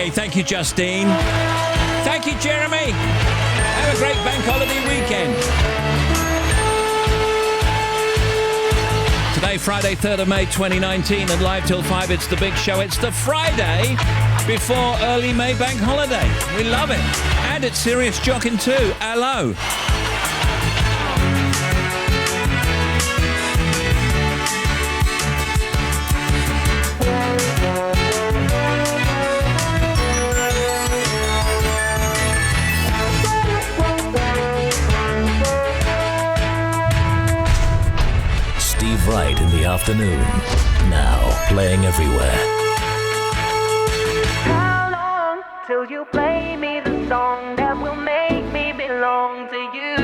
Okay, thank you, Justine. Thank you, Jeremy. Have a great bank holiday weekend. Today, Friday, 3rd of May 2019, and live till 5, it's The Big Show. It's the Friday before early May bank holiday. We love it. And it's Serious Jockin' too. Hello. Wright in the afternoon. Now playing everywhere. How long till you play me the song that will make me belong to you?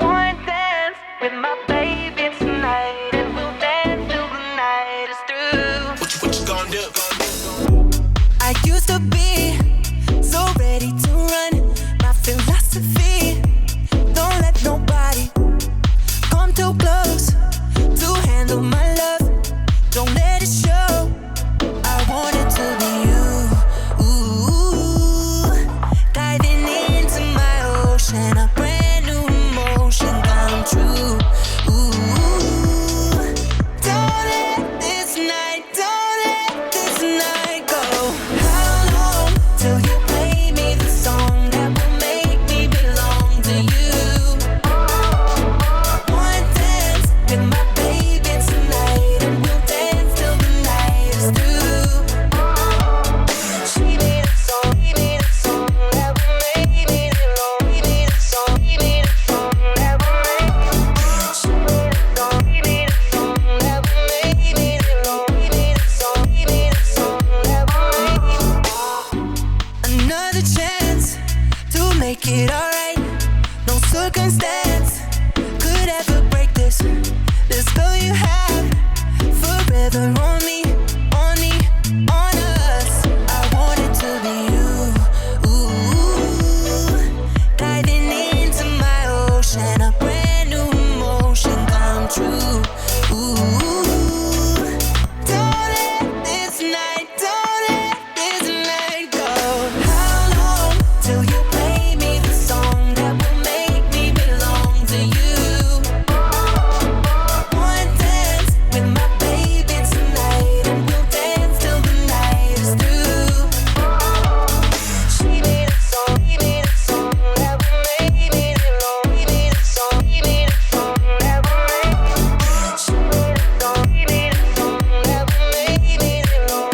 One dance with my baby tonight, and we'll dance till the night is through. What you gonna do? I used to be so ready to run. My philosophy: don't let nobody come too close to handle my love. Don't let it show. I want it to be you. Ooh, diving into my ocean, a brand new emotion come true. Ooh, don't let this night go. How long till you play me the song that will make me belong to you? With my baby tonight, and we'll dance till the night is through. She made a song, that will make me belong. She made a song, that will make me. She made a song, that will make me belong. She made a song, that will make me. Another chance to make it alright. No circumstance could ever break this. This girl you have forever on me, on us. I want it to be you. Ooh, diving into my ocean, a brand new emotion come true. Ooh, don't let this night go. How long till you play me the song that will make me belong to you? With my baby tonight, and we'll dance till the night is through. She made a song, that will make me belong. She made a song, that will make me. She made a song, that will make me belong.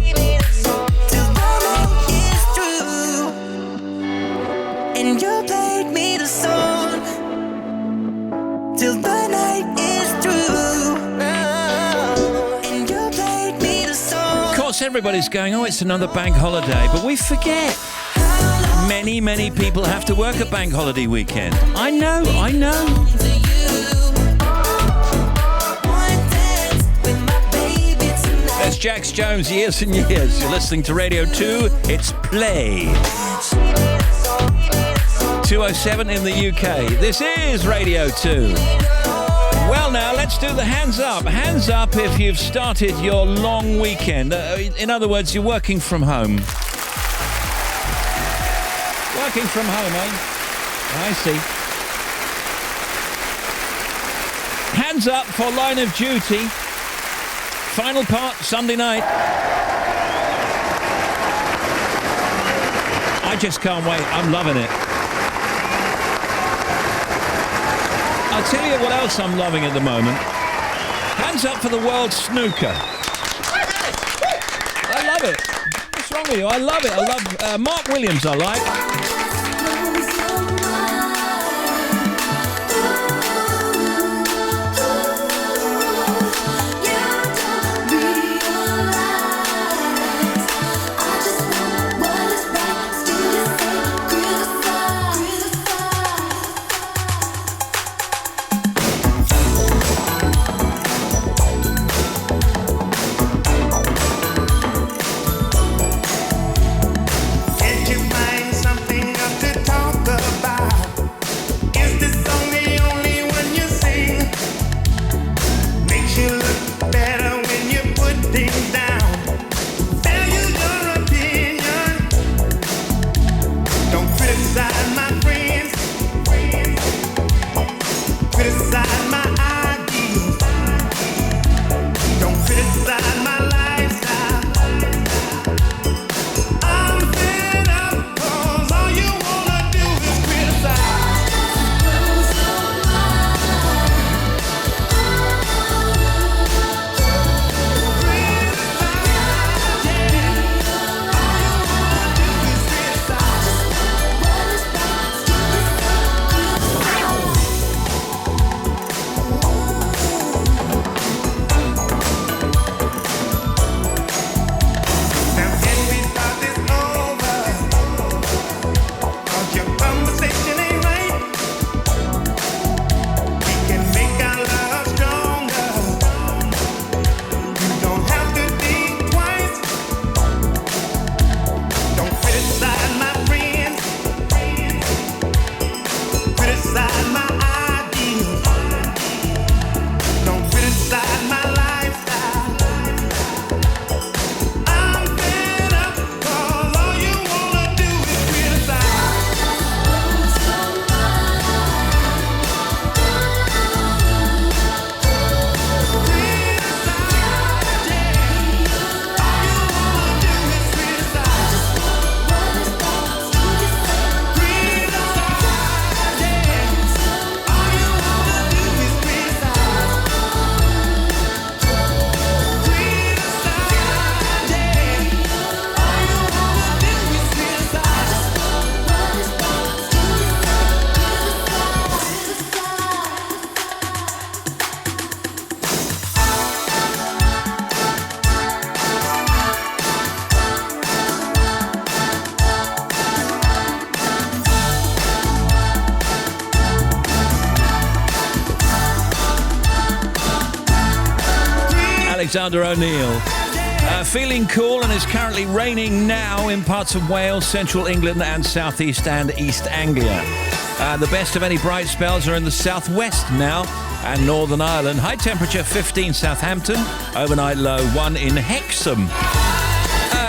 She made a song, till the night is through. And you played me the song till the night is through. Of course, everybody's going, oh, it's another bank holiday, but we forget. Many people have to work a bank holiday weekend. I know. That's Jax Jones, Years and Years. You're listening to Radio 2. It's Play. 207 in the UK. This is Radio 2. Well, now, let's do the hands up. Hands up if you've started your long weekend. In other words, you're working from home. Working from home, eh? I see. Hands up for Line of Duty. Final part, Sunday night. I just can't wait. I'm loving it. I'll tell you what else I'm loving at the moment. Hands up for the World Snooker. I love it. What's wrong with you? I love it. I love Mark Williams, I like. Can't you find something else to talk about? Is this song the only one you sing? Makes you look better when you put things down. Alexander O'Neill. Feeling cool, and it's currently raining now in parts of Wales, central England and southeast and East Anglia. The best of any bright spells are in the southwest now and Northern Ireland. High temperature 15 Southampton, overnight low 1 in Hexham.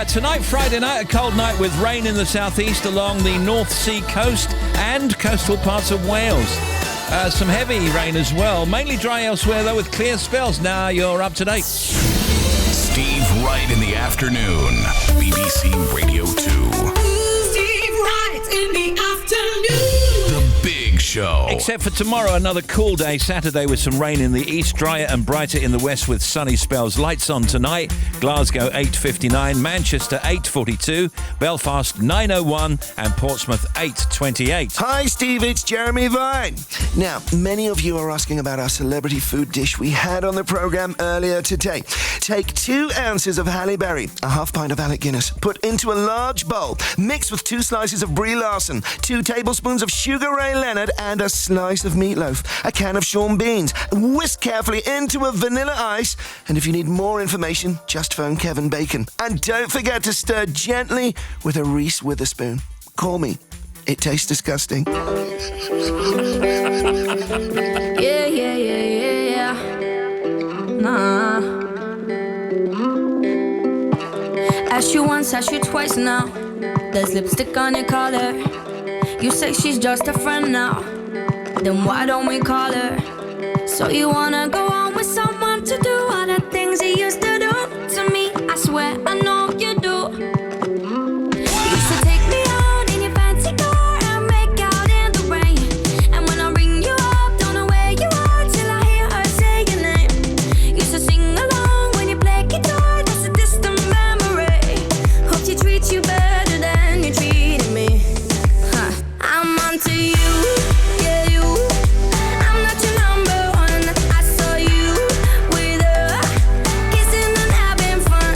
Tonight, Friday night, a cold night with rain in the southeast along the North Sea coast and coastal parts of Wales. Some heavy rain as well, mainly dry elsewhere though with clear spells. Now you're up to date. Steve Wright in the afternoon. BBC Radio 2. Steve Wright in the afternoon. The Big Show. Except for tomorrow, another cool day. Saturday with some rain in the east, drier and brighter in the west with sunny spells. Lights on tonight. Glasgow 8:59, Manchester 8:42, Belfast 9:01 and Portsmouth 8:28. Hi, Steve. It's Jeremy Vine. Now, many of you are asking about our celebrity food dish we had on the programme earlier today. Take 2 ounces of Halle Berry, a half pint of Alec Guinness, put into a large bowl, mix with 2 slices of Brie Larson, 2 tablespoons of Sugar Ray Leonard, and a slice of meatloaf, a can of Sean beans. Whisk carefully into a vanilla ice, and if you need more information, just phone Kevin Bacon. And don't forget to stir gently with a Reese Witherspoon. Call me. It tastes disgusting. Yeah. Nah. Asked you once, asked you twice now. There's lipstick on your collar. You say she's just a friend now. Then why don't we call her? So you wanna go on with someone to do all the things he used to do to me? I swear I know you do. You used to take me out in your fancy car and make out in the rain. And when I ring you up, don't know where you are till I hear her say your name. Used to sing along when you play guitar, that's a distant memory. Hope she treats you better than you treated me. I'm onto you, yeah you. I'm not your number one. I saw you with her, kissing and having fun.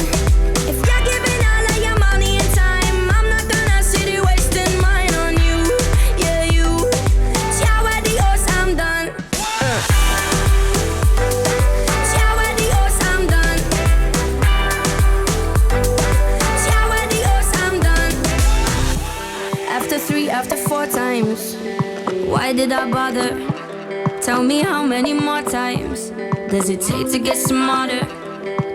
If you're giving all of your money and time, I'm not gonna sit here wasting mine on you, yeah you. Ciao adios, I'm done. Ciao adios, I'm done. Ciao adios, I'm done. After 3, after 4 times, why did I bother? Tell me how many more times does it take to get smarter?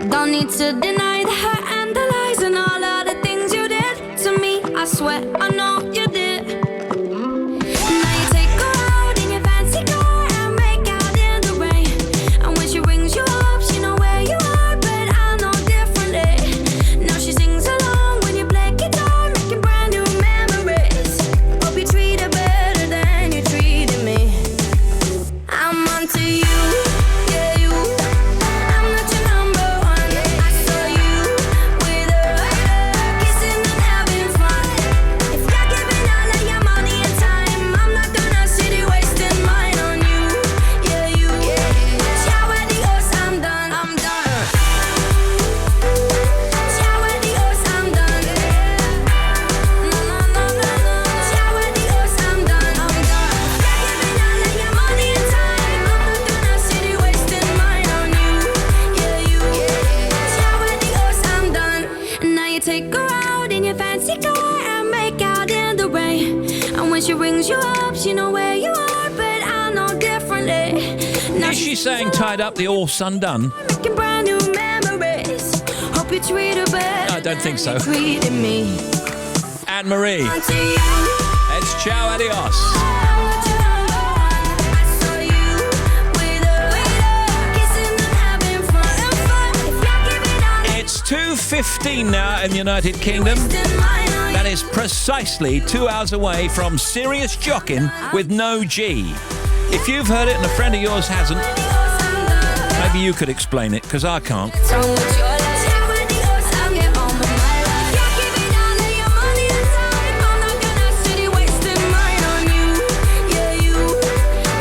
Don't need to deny the hurt and the lies and all of the things you did to me. I swear I know you did. Now you take her out in your fancy car and make out in the rain. And when she rings you up, she know where you are, but I know differently. Now she sings along when you play guitar, making brand new memories. Hope you treat her better than you treated me. I'm onto you, yeah you. I'm not your number one. I saw you with her, kissing and having fun. If you're giving all of your money and time, I'm not gonna sit here wasting mine on you, yeah you. Ciao adios, I'm done. Ciao adios, I'm done. No. Ciao adios, I'm done. If you're giving all of your money and time, I'm not gonna sit here wasting mine on you, yeah you. Ciao adios, I'm done. Now you take her out in your fancy car and make out in the rain. And when she rings you up, she know where you are, but I know differently. Now Is she saying tied up the all sun done? making brand new memories. Hope you treat her better. I don't think so. than you treated me. Anne Marie, Onto you. it's ciao adios. I'm not your number one. I saw you with her, kissing and having fun. If you're giving all It's 2:15 now in the United Kingdom. wasting mine on That you. is precisely 2 hours away from serious jocking with no G. If you've heard it and a friend of yours hasn't, Adios, I'm done. maybe you could explain it, because I can't. Tell me what you're like. Ciao, adios, I'll get on with my life. You're giving all of your money and time, I'm not gonna sit here wasting mine on you, yeah you.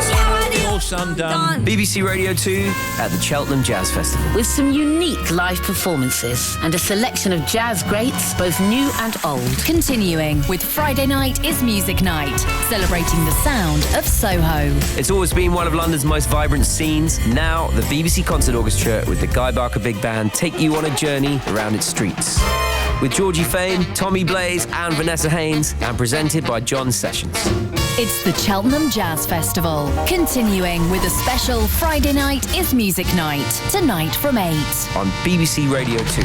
Ciao, adios. All sun undone. BBC Radio 2 at the Cheltenham Jazz Festival. With some unique live performances and a selection of jazz greats, both new and old. Continuing with Friday Night is Music Night, celebrating the sound of Soho. It's always been one of London's most vibrant scenes. Now, the BBC Concert Orchestra with the Guy Barker Big Band take you on a journey around its streets. With Georgie Fame, Tommy Blaze and Vanessa Haynes, and presented by John Sessions. It's the Cheltenham Jazz Festival, continuing with a special Friday Night is Music Night, tonight from 8. On BBC Radio 2.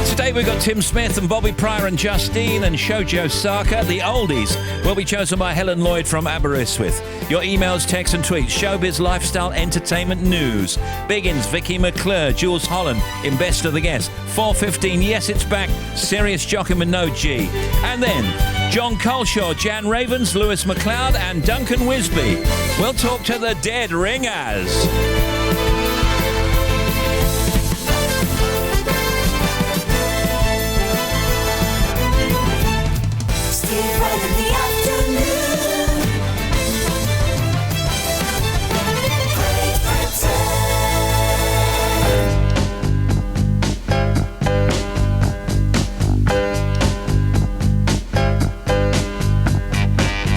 Today we've got Tim Smith and Bobby Pryor and Justine and Shoujo Saka. The oldies will be chosen by Helen Lloyd from Aberystwyth. Your emails, texts and tweets. Showbiz, lifestyle, entertainment, news. Biggins, Vicky McClure, Jules Holland in Best of the Guests. 4:15, Yes It's Back, Sirius Joachim and No G. And then John Colshaw, Jan Ravens, Lewis McLeod and Duncan Wisby. We'll talk to the Dead Ringers.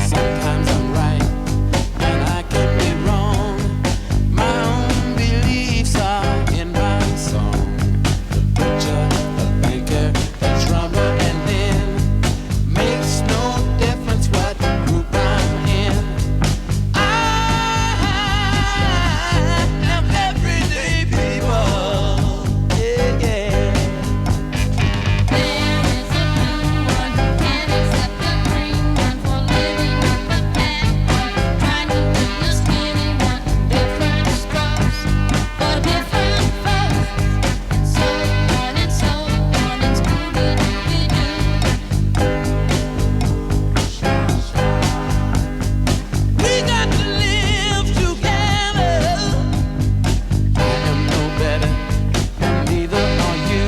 Sometimes I'm right and I can be wrong. My own beliefs are in my song. The butcher, the banker, the drummer, and then makes no difference what group I'm in. I am everyday people. Yeah, yeah. We got to live together. I am no better, and neither are you.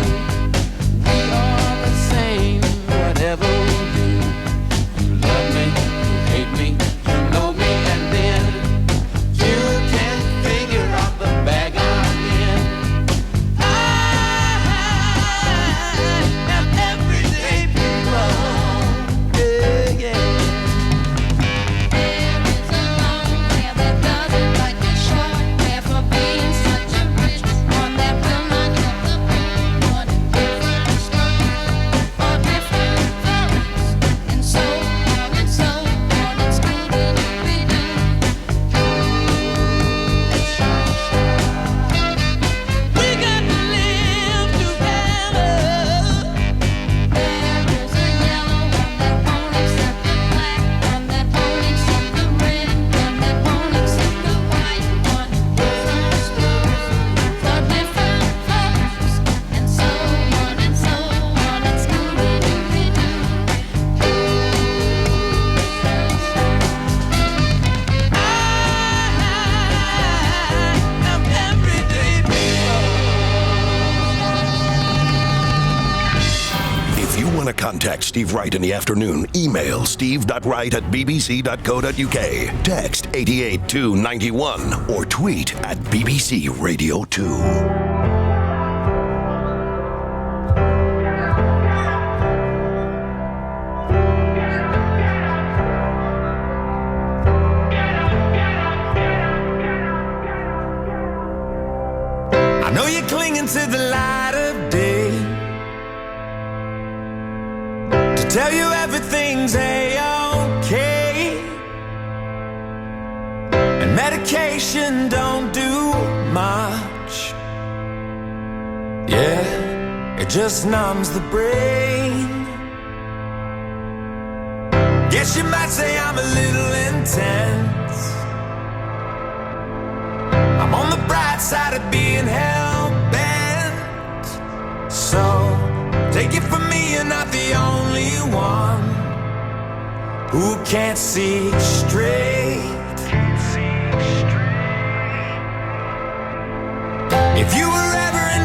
We are the same, whatever we do. You love me, you hate me, you know me, and then you can figure out the bag I'm in. I am everyday people. Yeah, yeah. We got to live together. I'm everyday people. If you want to contact Steve Wright in the afternoon, email steve.wright@bbc.co.uk, text 88291, or tweet at BBC Radio 2. I know you're clinging to the light of day, to tell you everything's A-okay, and medication don't do much. Yeah, it just numbs the brain. Guess you might say I'm a little intense. I'm on the bright side of being hell-bent. So, take it from me, you're not the only one who can't see straight. If you were ever in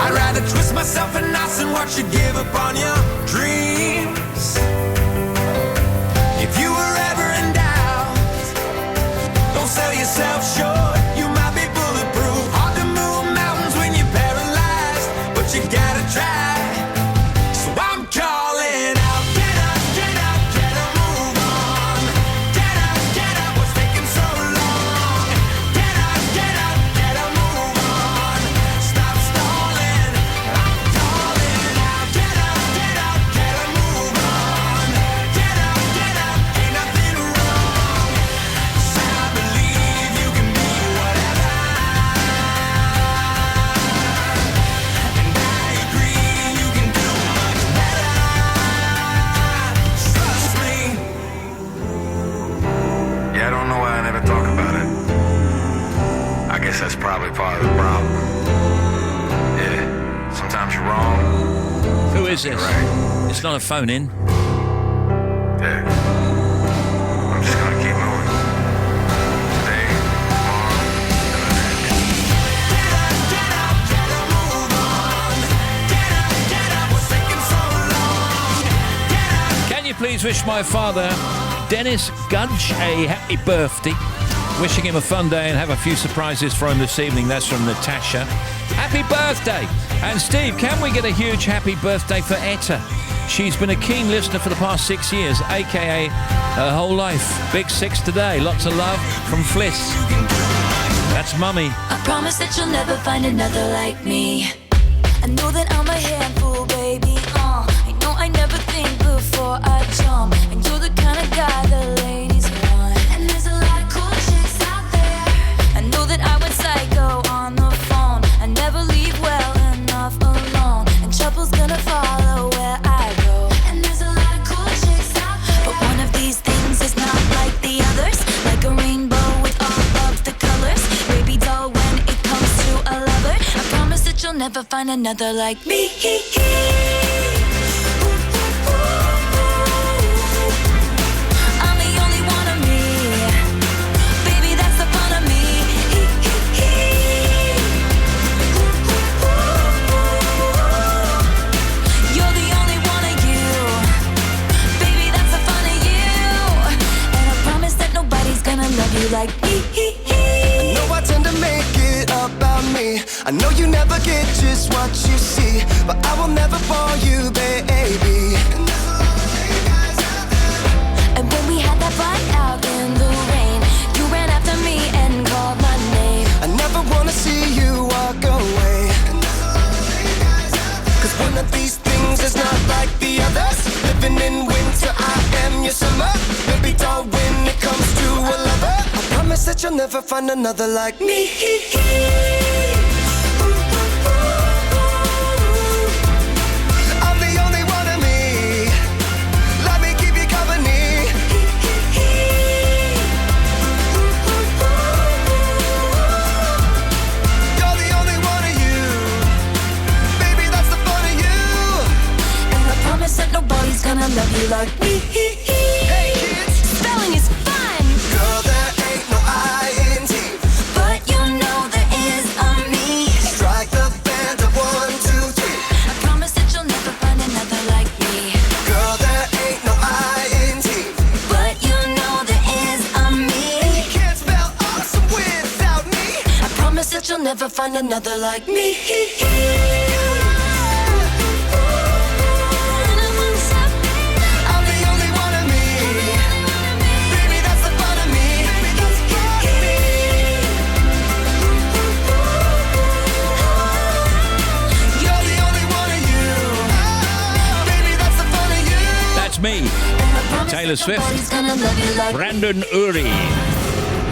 I'd rather twist myself in knots and watch you give up on your dreams. If you were ever in doubt, don't sell yourself short. You might be bulletproof. Hard to move mountains when you're paralyzed, but you gotta try. So I'm calling out, get up, get up, get a move on. Get up, what's taking so long? Get up, get a move on. Stop stalling, I'm calling out. Get up, get a move on. Get up, ain't nothing wrong. 'Cause I believe you can be whatever. And I agree you can do much better. Trust me. Yeah, I don't know why I never talk about it. I guess that's probably part of the problem. Yeah, sometimes you're wrong. Who is this? You're right. It's not a phone in. Yeah. I'm just gonna keep moving. Today, tomorrow, Get a move on. Get up, what's taking so long? Can you please wish my father, Dennis Gudge, a happy birthday? Wishing him a fun day and have a few surprises for him this evening. That's from Natasha. Happy birthday! And Steve, can we get a huge happy birthday for Etta? She's been a keen listener for the past 6 years, aka her whole life. Big 6 today. Lots of love from Fliss. That's Mummy. I promise that you'll never find another like me. I know that I'm a handful, baby. I know I never think before I jump, and you're the kind of guy the ladies want. And there's a lot of cool chicks out there. I know that I went psycho on the phone. I never leave well enough alone, and trouble's gonna follow where I go. And there's a lot of cool chicks out there, but one of these things is not like the others. Like a rainbow with all of the colors. Baby doll, when it comes to a lover, I promise that you'll never find another like me. I'm the only one of me. Baby, that's the fun of me. You're the only one of you. Baby, that's the fun of you. And I promise that nobody's gonna love you like me. I know I tend to make it about me. I know you never get just what you see, but I will never bore you, baby. And when we had that fight out in the rain, you ran after me and called my name. I never wanna see you walk away. Cause one of these things is not like the others. Living in winter, I am your summer. Baby doll, when it comes to a lover, I promise that you'll never find another like me. I'm the only one of me. Let me keep you company. You're the only one of you. Baby, that's the fun of you. And I promise that nobody's gonna love you like me. Hey kids, Spelling is fun, girl, there ain't no I-N-T. but you know there is a me. Strike the band of 1, 2, 3. I promise that you'll never find another like me. Girl, there ain't no I-N-T. But you know there is a me. You can't spell awesome without me. I promise that you'll never find another like me. I'm the only one of me. Baby, that's the fun of me. You're the only one of you. Baby, that's the fun of you. That's me. Taylor Swift. Nobody's gonna love you like Brandon Urie.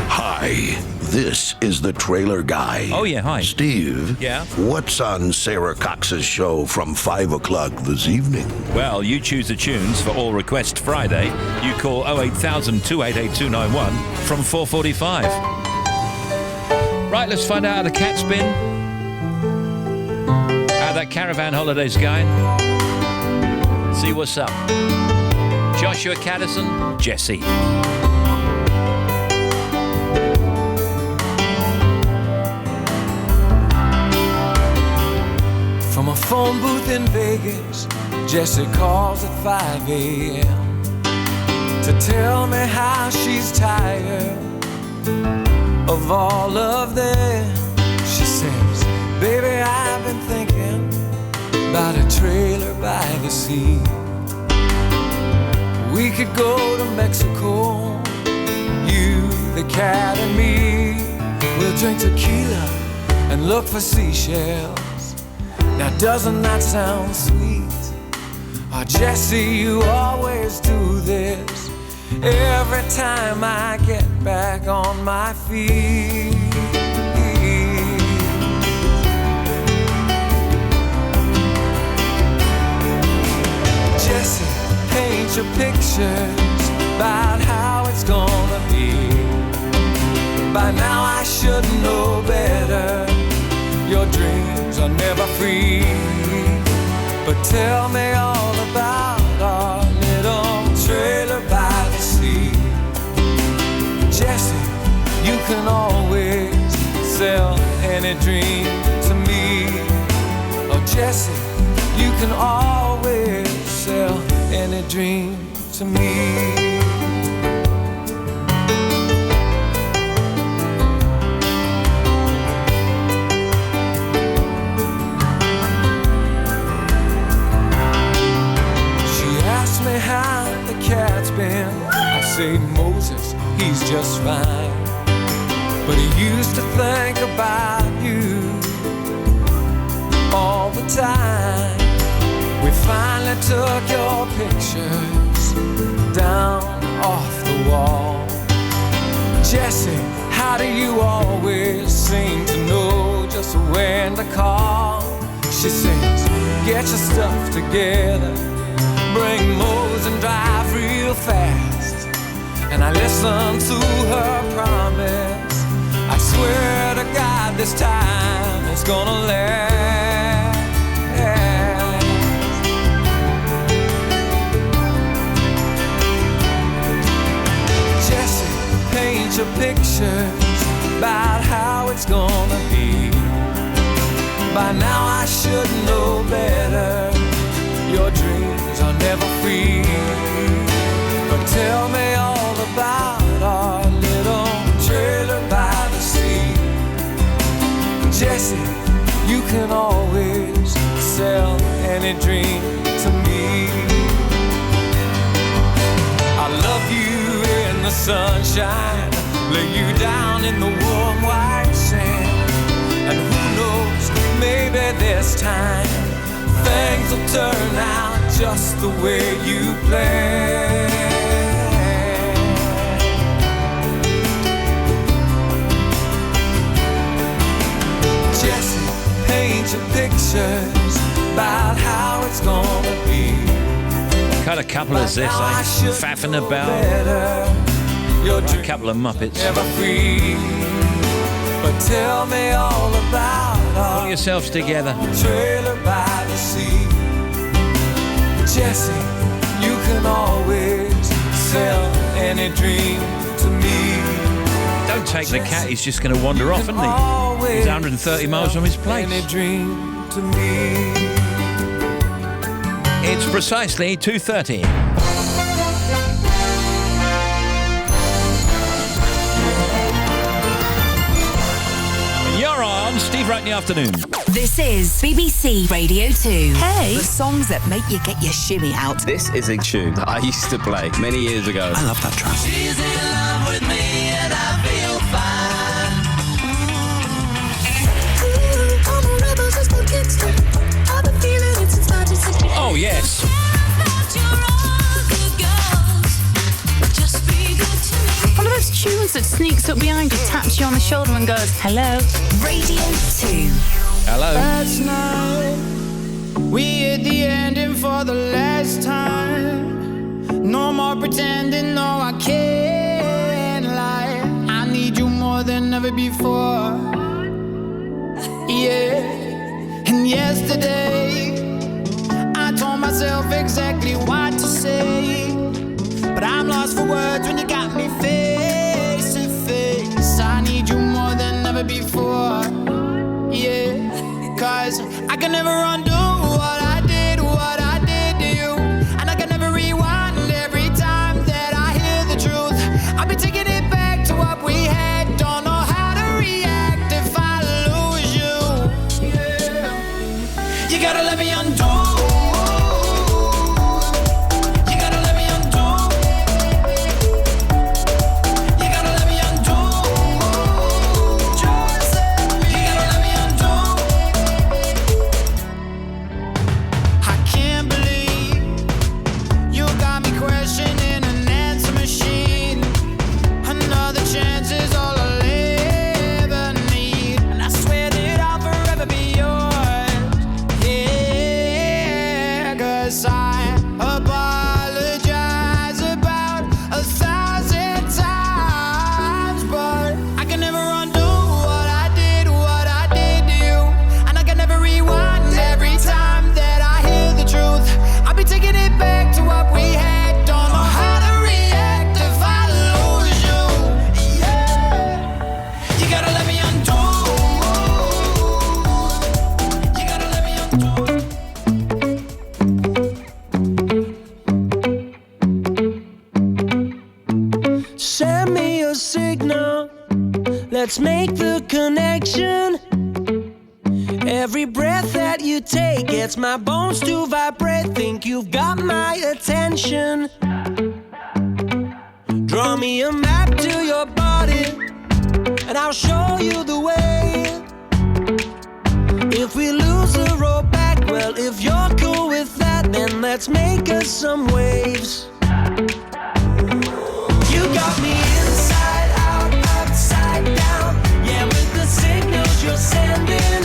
Hi, this is the trailer guy. Oh, yeah, hi. Steve. Yeah? What's on Sarah Cox's show from 5 o'clock this evening? Well, you choose the tunes for All Request Friday. You call 08000 288 291 from 4:45. Right, let's find out how the cat's been. How that caravan holiday's going. See what's up. Joshua Caddison, Jesse. phone booth in Vegas, Jessie calls at 5 a.m. to tell me how she's tired of all of them. She says, baby, I've been thinking about a trailer by the sea. We could go to Mexico, you, the cat, and me. We'll drink tequila and look for seashells. Now doesn't that sound sweet? Oh, Jesse, you always do this every time I get back on my feet. Jesse, paint your pictures about how it's gonna be. By now I should know better. Your dreams are never free. But tell me all about our little trailer by the sea. Jesse, you can always sell any dream to me. Oh, Jesse, you can always sell any dream to me. Me how the cat's been. I say Moses, he's just fine, but he used to think about you all the time. We finally took your pictures down off the wall. Jesse, how do you always seem to know just when to call? She says, get your stuff together, bring Mose and drive real fast. And I listen to her promise. I swear to God this time it's gonna last. Jesse, paint your pictures about how it's gonna be. By now I should know better. Your dreams are never free. But tell me all about our little trailer by the sea. Jesse, you can always sell any dream to me. I love you in the sunshine, lay you down in the warm white sand. And who knows, maybe this time things will turn out just the way you planned. Jesse, paint your pictures about how it's gonna be. Cut a couple of ziffs, faffing about. A couple of muppets. Never free. But tell me all about pull yourselves together. Trailer by the sea. Jesse, you can always sell any dream to me. Don't take the cat, he's just going to wander off, isn't he? He's 130 miles from his place. Any dream to me. It's precisely 2:30. You're on Steve Wright in the afternoon. This is BBC Radio 2. Hey, the songs that make you get your shimmy out. This is a tune that I used to play many years ago. I love that track. She's in love with me and I feel fine. I'm a rebel, just a gangster. I've been feeling it since 1960. Oh, yes. One of those tunes that sneaks up behind you, taps you on the shoulder and goes, hello. Radio 2. Hello. Last night, we hit the ending for the last time. No more pretending, no, I can't lie. I need you more than ever before. Yeah. And yesterday, I told myself exactly what to say. But I'm lost for words when you got me face to face. I need you more than ever before. Yeah, 'cause I can never undo gotta let me undo. You gotta let me undo. You gotta let me undo. Just you gotta let me undo. I can't believe you got me questioning an answer machine. Another chance is all I'll ever need, and I swear that I'll forever be yours. Yeah, 'cause I apologize about 1,000 times, but I can never undo what I did to you, and I can never rewind every time that I hear the truth. I'll be taking it back to what we had. Don't know how to react if I lose you. Yeah, you gotta let me undo. You gotta let me undo. Send me a signal. Let's make the connection. Every breath that you take gets my bones to vibrate. Think you've got my attention. Draw me a map to your body, and I'll show you the way. If we lose the road back, well, if you're cool with that, then let's make us some waves. You got me inside out, upside down. Yeah, with the signals you're sending.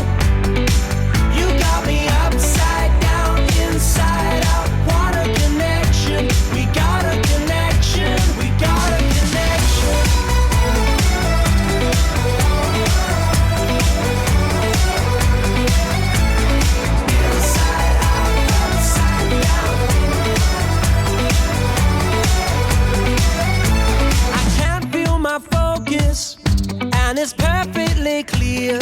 You got me upside down, inside out. What a connection. We got a connection. We got a connection. Inside out, upside down. I can't feel my focus, and it's perfectly clear.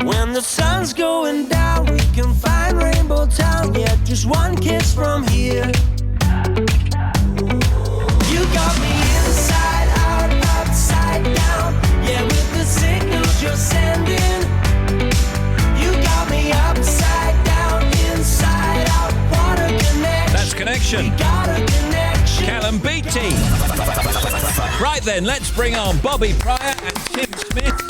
When the sun's going down, we can find Rainbow Town. Yeah, just one kiss from here. You got me inside out, upside down. Yeah, with the signals you're sending. You got me upside down, inside out. What a connection. That's Connection. We got a connection. Callum Beatty. Right then, let's bring on Bobby Pryor and Tim Smith,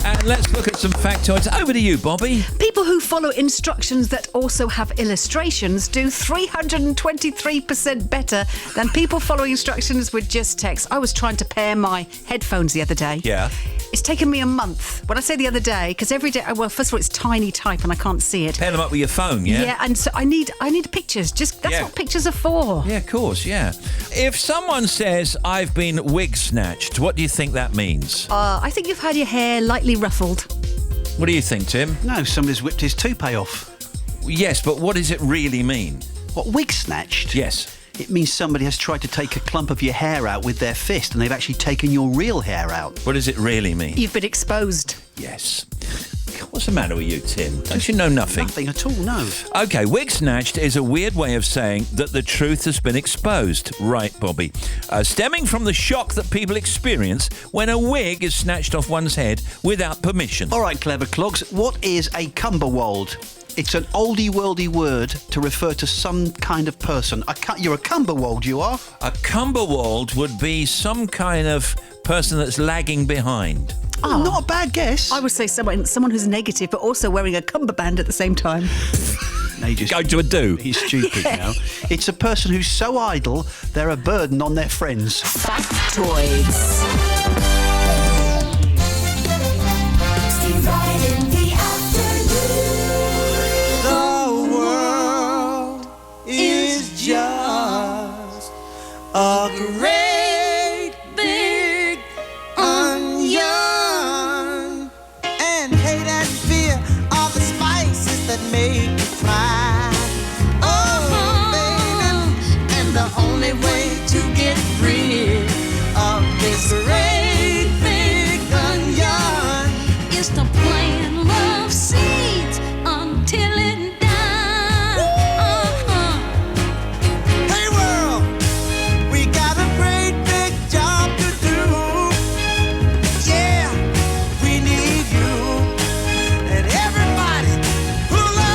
and let's look at some factoids. Over to you, Bobby. People who follow instructions that also have illustrations do 323% better than people following instructions with just text. I was trying to pair my headphones the other day. Yeah. It's taken me a month. When I say the other day, because every day, well, first of all, it's tiny type and I can't see it. Pair them up with your phone, yeah? Yeah, and so I need pictures. Just that's Yeah. what pictures are for. Yeah, of course, yeah. If someone says, I've been wig snatched, what do you think that means? I think you've had your hair lightly ruffled. What do you think, Tim? No, somebody's whipped his toupee off. Yes, but what does it really mean? What, wig snatched? Yes. It means somebody has tried to take a clump of your hair out with their fist and they've actually taken your real hair out. What does it really mean? You've been exposed. Yes. What's the matter with you, Tim? Don't you know nothing? Nothing at all, no. OK, wig snatched is a weird way of saying that the truth has been exposed. Right, Bobby. Stemming from the shock that people experience when a wig is snatched off one's head without permission. All right, clever clogs, what is a cumberwold? It's an oldie-worldy word to refer to some kind of person. You're a cumberwold, you are. A cumberwold would be some kind of person that's lagging behind. Oh, not a bad guess. I would say someone who's negative, but also wearing a cummerband at the same time. Go to a do. He's stupid now. It's a person who's so idle, they're a burden on their friends. Factoids. Steve Wright in the afternoon. The world is just a great big onion, and hate and fear are the spices that make you cry. Oh, baby, and the only way to get rid of this great big onion is to plant love seeds until it dies. Hey world, we got a great big job to do. Yeah, we need you and everybody who loves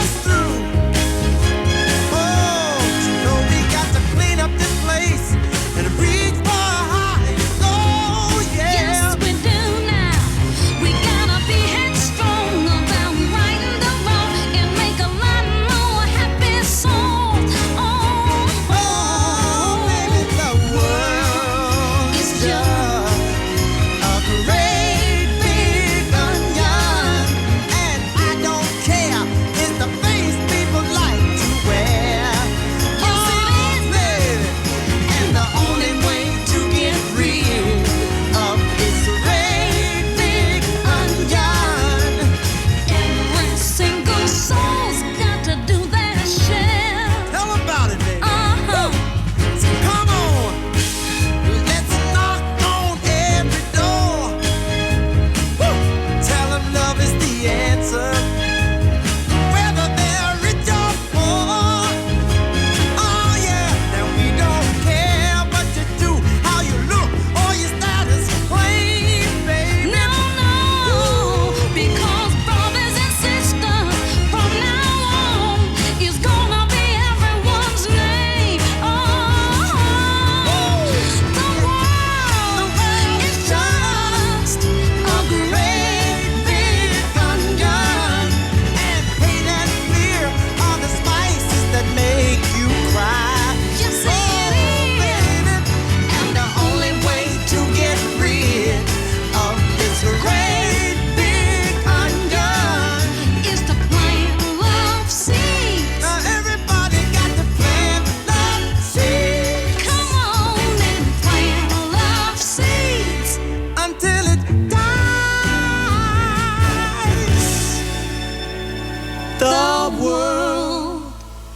world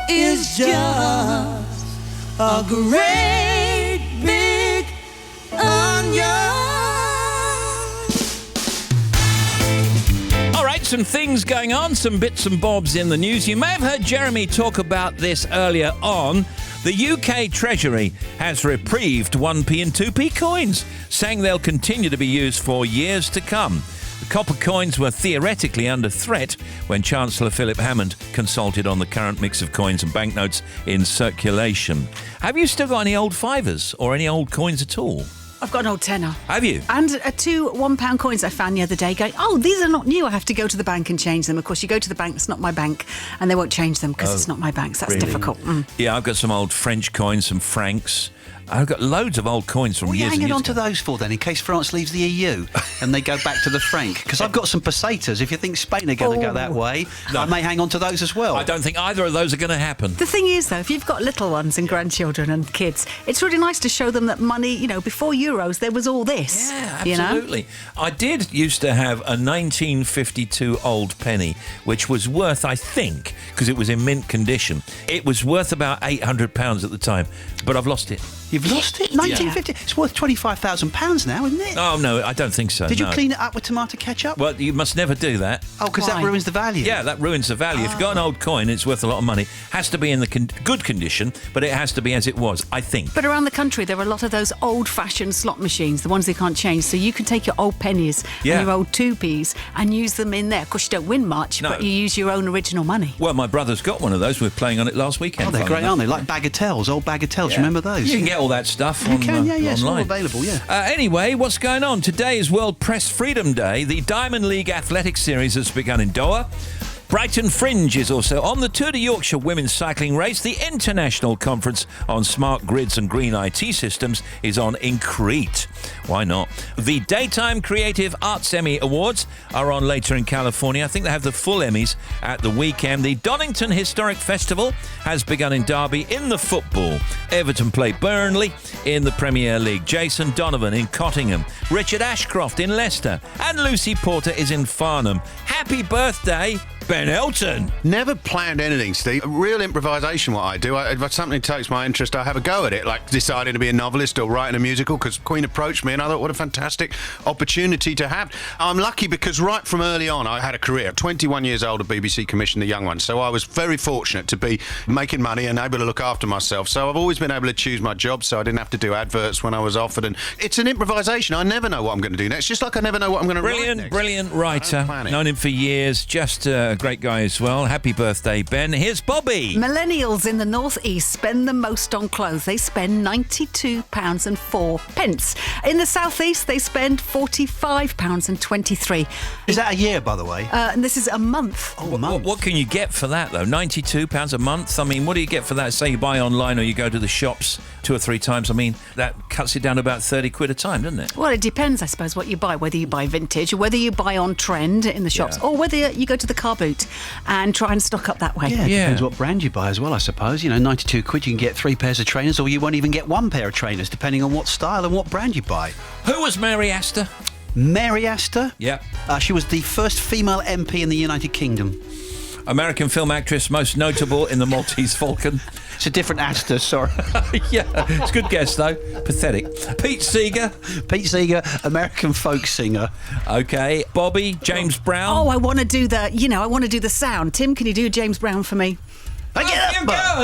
is just a great big onion. All right, some things going on, some bits and bobs in the news. You may have heard Jeremy talk about this earlier on. The UK Treasury has reprieved 1p and 2p coins, saying they'll continue to be used for years to come. The copper coins were theoretically under threat when Chancellor Philip Hammond consulted on the current mix of coins and banknotes in circulation. Have you still got any old fivers or any old coins at all? I've got an old tenner. Have you? And two £1 coins I found the other day going, oh, these are not new. I have to go to the bank and change them. Of course, you go to the bank, it's not my bank, and they won't change them because it's not my bank. So that's really? difficult. Yeah, I've got some old French coins, some francs. I've got loads of old coins from What are you years and hanging years on to ago. those for then, in case France leaves the EU and they go back to the franc? Because I've got some pesetas. If you think Spain are going to go that way, I may hang on to those as well. I don't think either of those are going to happen. The thing is, though, if you've got little ones and grandchildren and kids, it's really nice to show them that money, before Euros, there was all this. Yeah, you know? absolutely. I did used to have a 1952 old penny, which was worth, I think, because it was in mint condition, it was worth about £800 at the time, but I've lost it. You've lost it? 1950? It's worth £25,000 now, isn't it? Oh, no, I don't think so. Did you no. clean it up with tomato ketchup? Well, you must never do that. Oh, because that ruins the value. Yeah, that ruins the value. If you've got an old coin, it's worth a lot of money. Has to be in the good condition, but it has to be as it was, I think. But around the country, there are a lot of those old-fashioned slot machines, the ones they can't change. So you can take your old pennies and your old 2p's and use them in there. Of course, you don't win much, but you use your own original money. Well, my brother's got one of those. We were playing on it last weekend. Oh, they're great, aren't they? Like bagatelles, old bagatelles. Remember those? You can get all that stuff You can, yeah, it's all online. available, yeah. Anyway, what's going on? Today is World Press Freedom Day. The Diamond League Athletics Series has begun in Doha. Brighton Fringe is also on. The Tour de Yorkshire Women's Cycling Race. The International Conference on Smart Grids and Green IT Systems is on in Crete. Why not? The Daytime Creative Arts Emmy Awards are on later in California. I think they have the full Emmys at the weekend. The Donington Historic Festival has begun in Derby in the football. Everton play Burnley in the Premier League. Jason Donovan in Cottingham. Richard Ashcroft in Leicester. And Lucy Porter is in Farnham. Happy birthday, Ben Elton. Never planned anything, Steve. Real improvisation, what I do. If something takes my interest, I have a go at it, like deciding to be a novelist or writing a musical, because Queen approached me and I thought, what a fantastic opportunity to have. I'm lucky because right from early on, I had a career. 21 years old, a BBC commissioned The Young Ones, so I was very fortunate to be making money and able to look after myself. So I've always been able to choose my job, so I didn't have to do adverts when I was offered. And it's an improvisation. I never know what I'm going to do next, just like I never know what I'm going to write next. Brilliant writer. Known him for years. Just a great guy as well. Happy birthday, Ben. Here's Bobby. Millennials in the North East spend the most on clothes. They spend £92.04. In the South East, they spend £45.23. Is that a year, by the way? And this is a month. Oh, a month. What can you get for that, though? £92 a month? I mean, what do you get for that? Say you buy online or you go to the shops 2 or 3 times. I mean, that cuts it down to about 30 quid a time, doesn't it? Well, it depends, I suppose, what you buy. Whether you buy vintage, or whether you buy on trend in the shops, or whether you go to the car boot and try and stock up that way. Yeah, it depends what brand you buy as well, I suppose. 92 quid, you can get 3 pairs of trainers, or you won't even get 1 pair of trainers, depending on what style and what brand you buy. Who was Mary Astor? Mary Astor? Yeah. She was the first female MP in the United Kingdom. American film actress, most notable in The Maltese Falcon. It's a different Astor, sorry. Yeah, it's a good guess, though. Pathetic. Pete Seeger. Pete Seeger, American folk singer. Okay. Bobby, James Brown. Oh, I want to do the sound. Tim, can you do James Brown for me?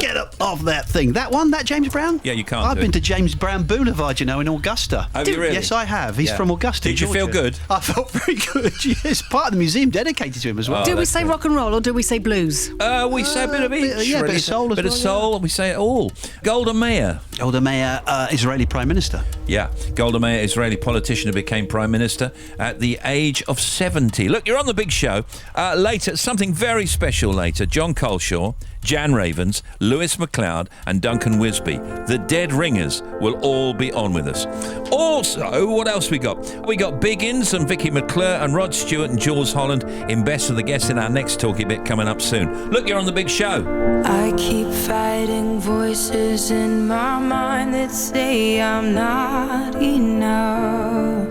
Get up off that thing. That James Brown? Yeah, you can't I've do been it. to James Brown Boulevard, in Augusta. Have you really? Yes, I have. He's from Augusta, Did you feel Georgia. good? I felt very good, yes. Part of the museum dedicated to him as well. Oh, Do we say rock and roll or do we say blues? We say a bit of each. Yeah, a bit of soul as bit well. of soul, we say it all. Golda Meir. Golda Meir, Israeli Prime Minister. Yeah, Golda Meir, Israeli politician who became Prime Minister at the age of 70. Look, you're on the big show. Later, something very special later. John Coleshaw, Jan Ravens, Lewis McLeod and Duncan Wisby. The Dead Ringers will all be on with us. Also, what else we got? We got Biggins and Vicky McClure and Rod Stewart and Jules Holland in Best of the Guests in our next talkie bit coming up soon. Look, you're on the big show. I keep fighting voices in my mind that say I'm not enough.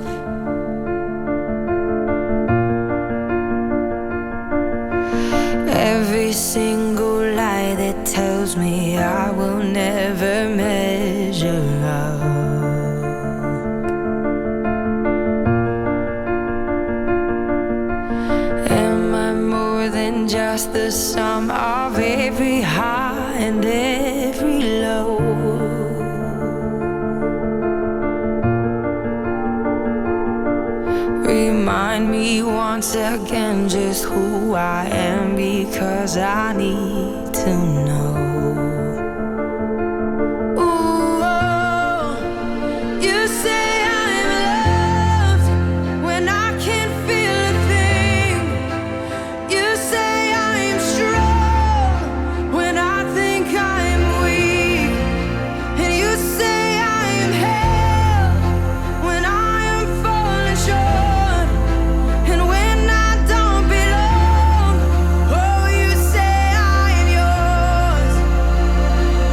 Every single lie that tells me I will never measure up. Am I more than just the sum of every high and every low? Remind me once again just who I am, because I need to know. Ooh, oh, you say I'm loved when I can't feel a thing. You say I'm strong when I think I'm weak. And you say I am held when I am falling short. And when I don't belong, oh, you say I am yours.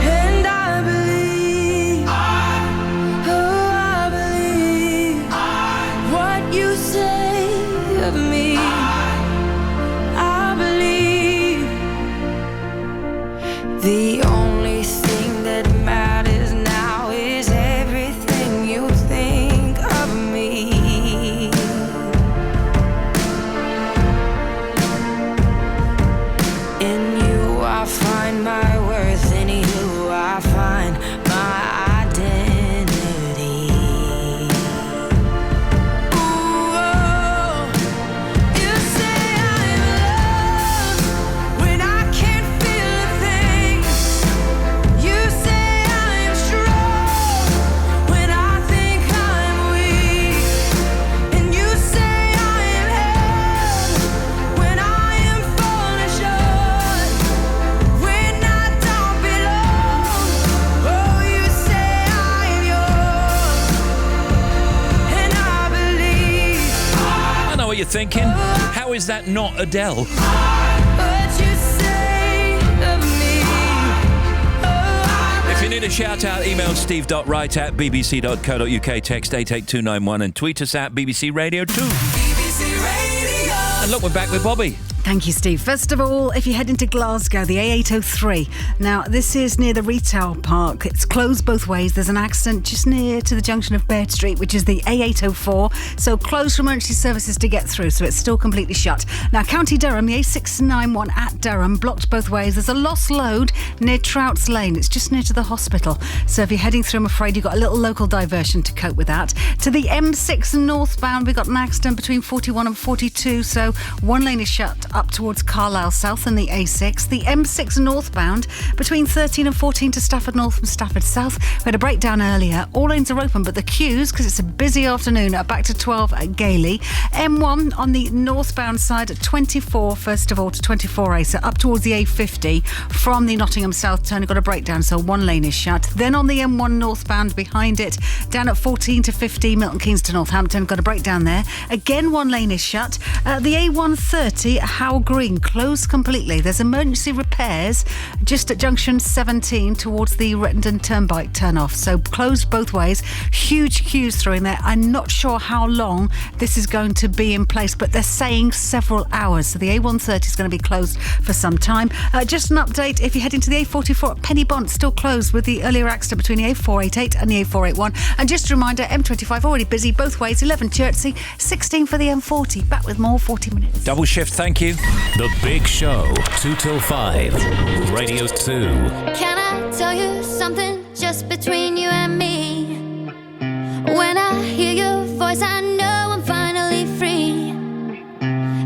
And I believe, oh, I believe what you say of me. I believe the only thing that matters now is everything you think of me. In you I find my worth, in you I find my identity. Ooh, oh, you say I'm loved when I can't feel a thing. You say I'm strong when I think I'm weak. And you say I am held when I am falling short. When I don't belong, oh, you say I am yours. And I believe I know what you're thinking. How is that not Adele? what you say of me. If you need a shout out, email steve.wright@bbc.co.uk, text 88291 and tweet us at BBC Radio 2. And look, we're back with Bobby. Thank you, Steve. First of all, if you head into Glasgow, the A803. Now, this is near the retail park. It's closed both ways. There's an accident just near to the junction of Baird Street, which is the A804. So closed for emergency services to get through, so it's still completely shut. Now, County Durham, the A691 at Durham, blocked both ways. There's a lost load near Trouts Lane. It's just near to the hospital. So if you're heading through, I'm afraid you've got a little local diversion to cope with that. To the M6 northbound, we've got an accident between 41 and 42. So one lane is shut up towards Carlisle South and the A6. The M6 northbound between 13 and 14 to Stafford North from Stafford South. We had a breakdown earlier. All lanes are open, but the queues, because it's a busy afternoon, are back to 12 at Gailey. M1 on the northbound side at 24, first of all, to 24A, so up towards the A50 from the Nottingham South turn. Got a breakdown, so one lane is shut. Then on the M1 northbound behind it, down at 14 to 15, Milton Keynes to Northampton. Got a breakdown there. Again, one lane is shut. The A130 at Howe Green, closed completely. There's emergency repairs just at junction 17 towards the Rettendon Turnpike turn-off. So closed both ways. Huge queues through in there. I'm not sure how long this is going to be in place, but they're saying several hours. So the A130 is going to be closed for some time. Just an update, if you're heading to the A44 at Pennybont, still closed with the earlier accident between the A488 and the A481. And just a reminder, M25 already busy both ways. 11 Chertsey, 16 for the M40. Back with more 40 minutes. Double shift, thank you. The Big Show, 2 till 5, Radio 2. Can I tell you something just between you and me? When I hear your voice, I know I'm finally free.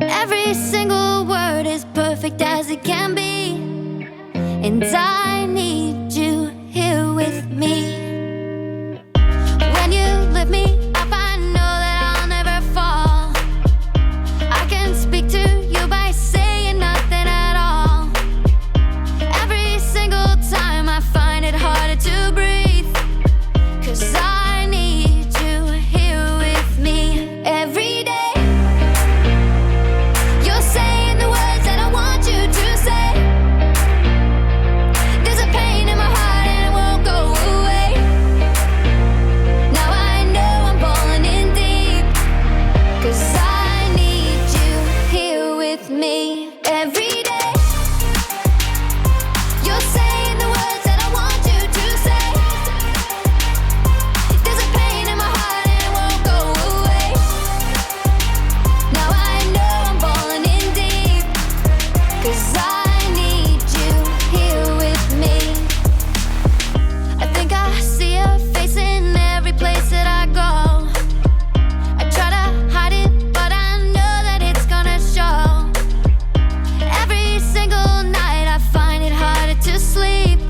Every single word is perfect as it can be. And I need you here with me. When you lift me up, I know that I'll never fall. I can speak to you by saying nothing at all. Every single time I find it harder to breathe, 'cause I need you here with me every day. You're saying the words that I want you to say. There's 'Cause I need you here with me. I think I see your face in every place that I go. I try to hide it, but I know that it's gonna show. Every single night I find it harder to sleep.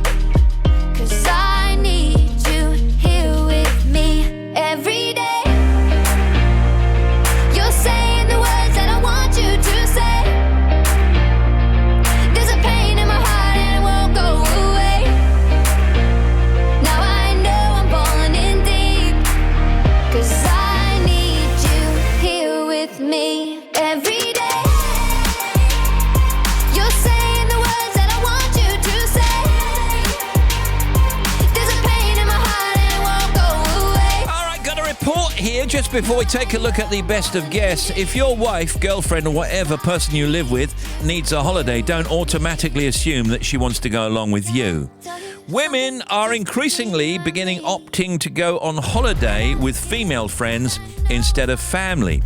'Cause I need you here with me every day. You're saying the words that I want you to say. There's a pain in my heart and it won't go away. Now I know I'm falling in deep. 'Cause I need you here with me every day. You're saying the words that I want you to say. There's a pain in my heart and it won't go away. All right, got a report here just before we take a look at the best of guests. If your wife, girlfriend, or whatever person you live with needs a holiday, don't automatically assume that she wants to go along with you. Women are increasingly beginning opting to go on holiday with female friends instead of family.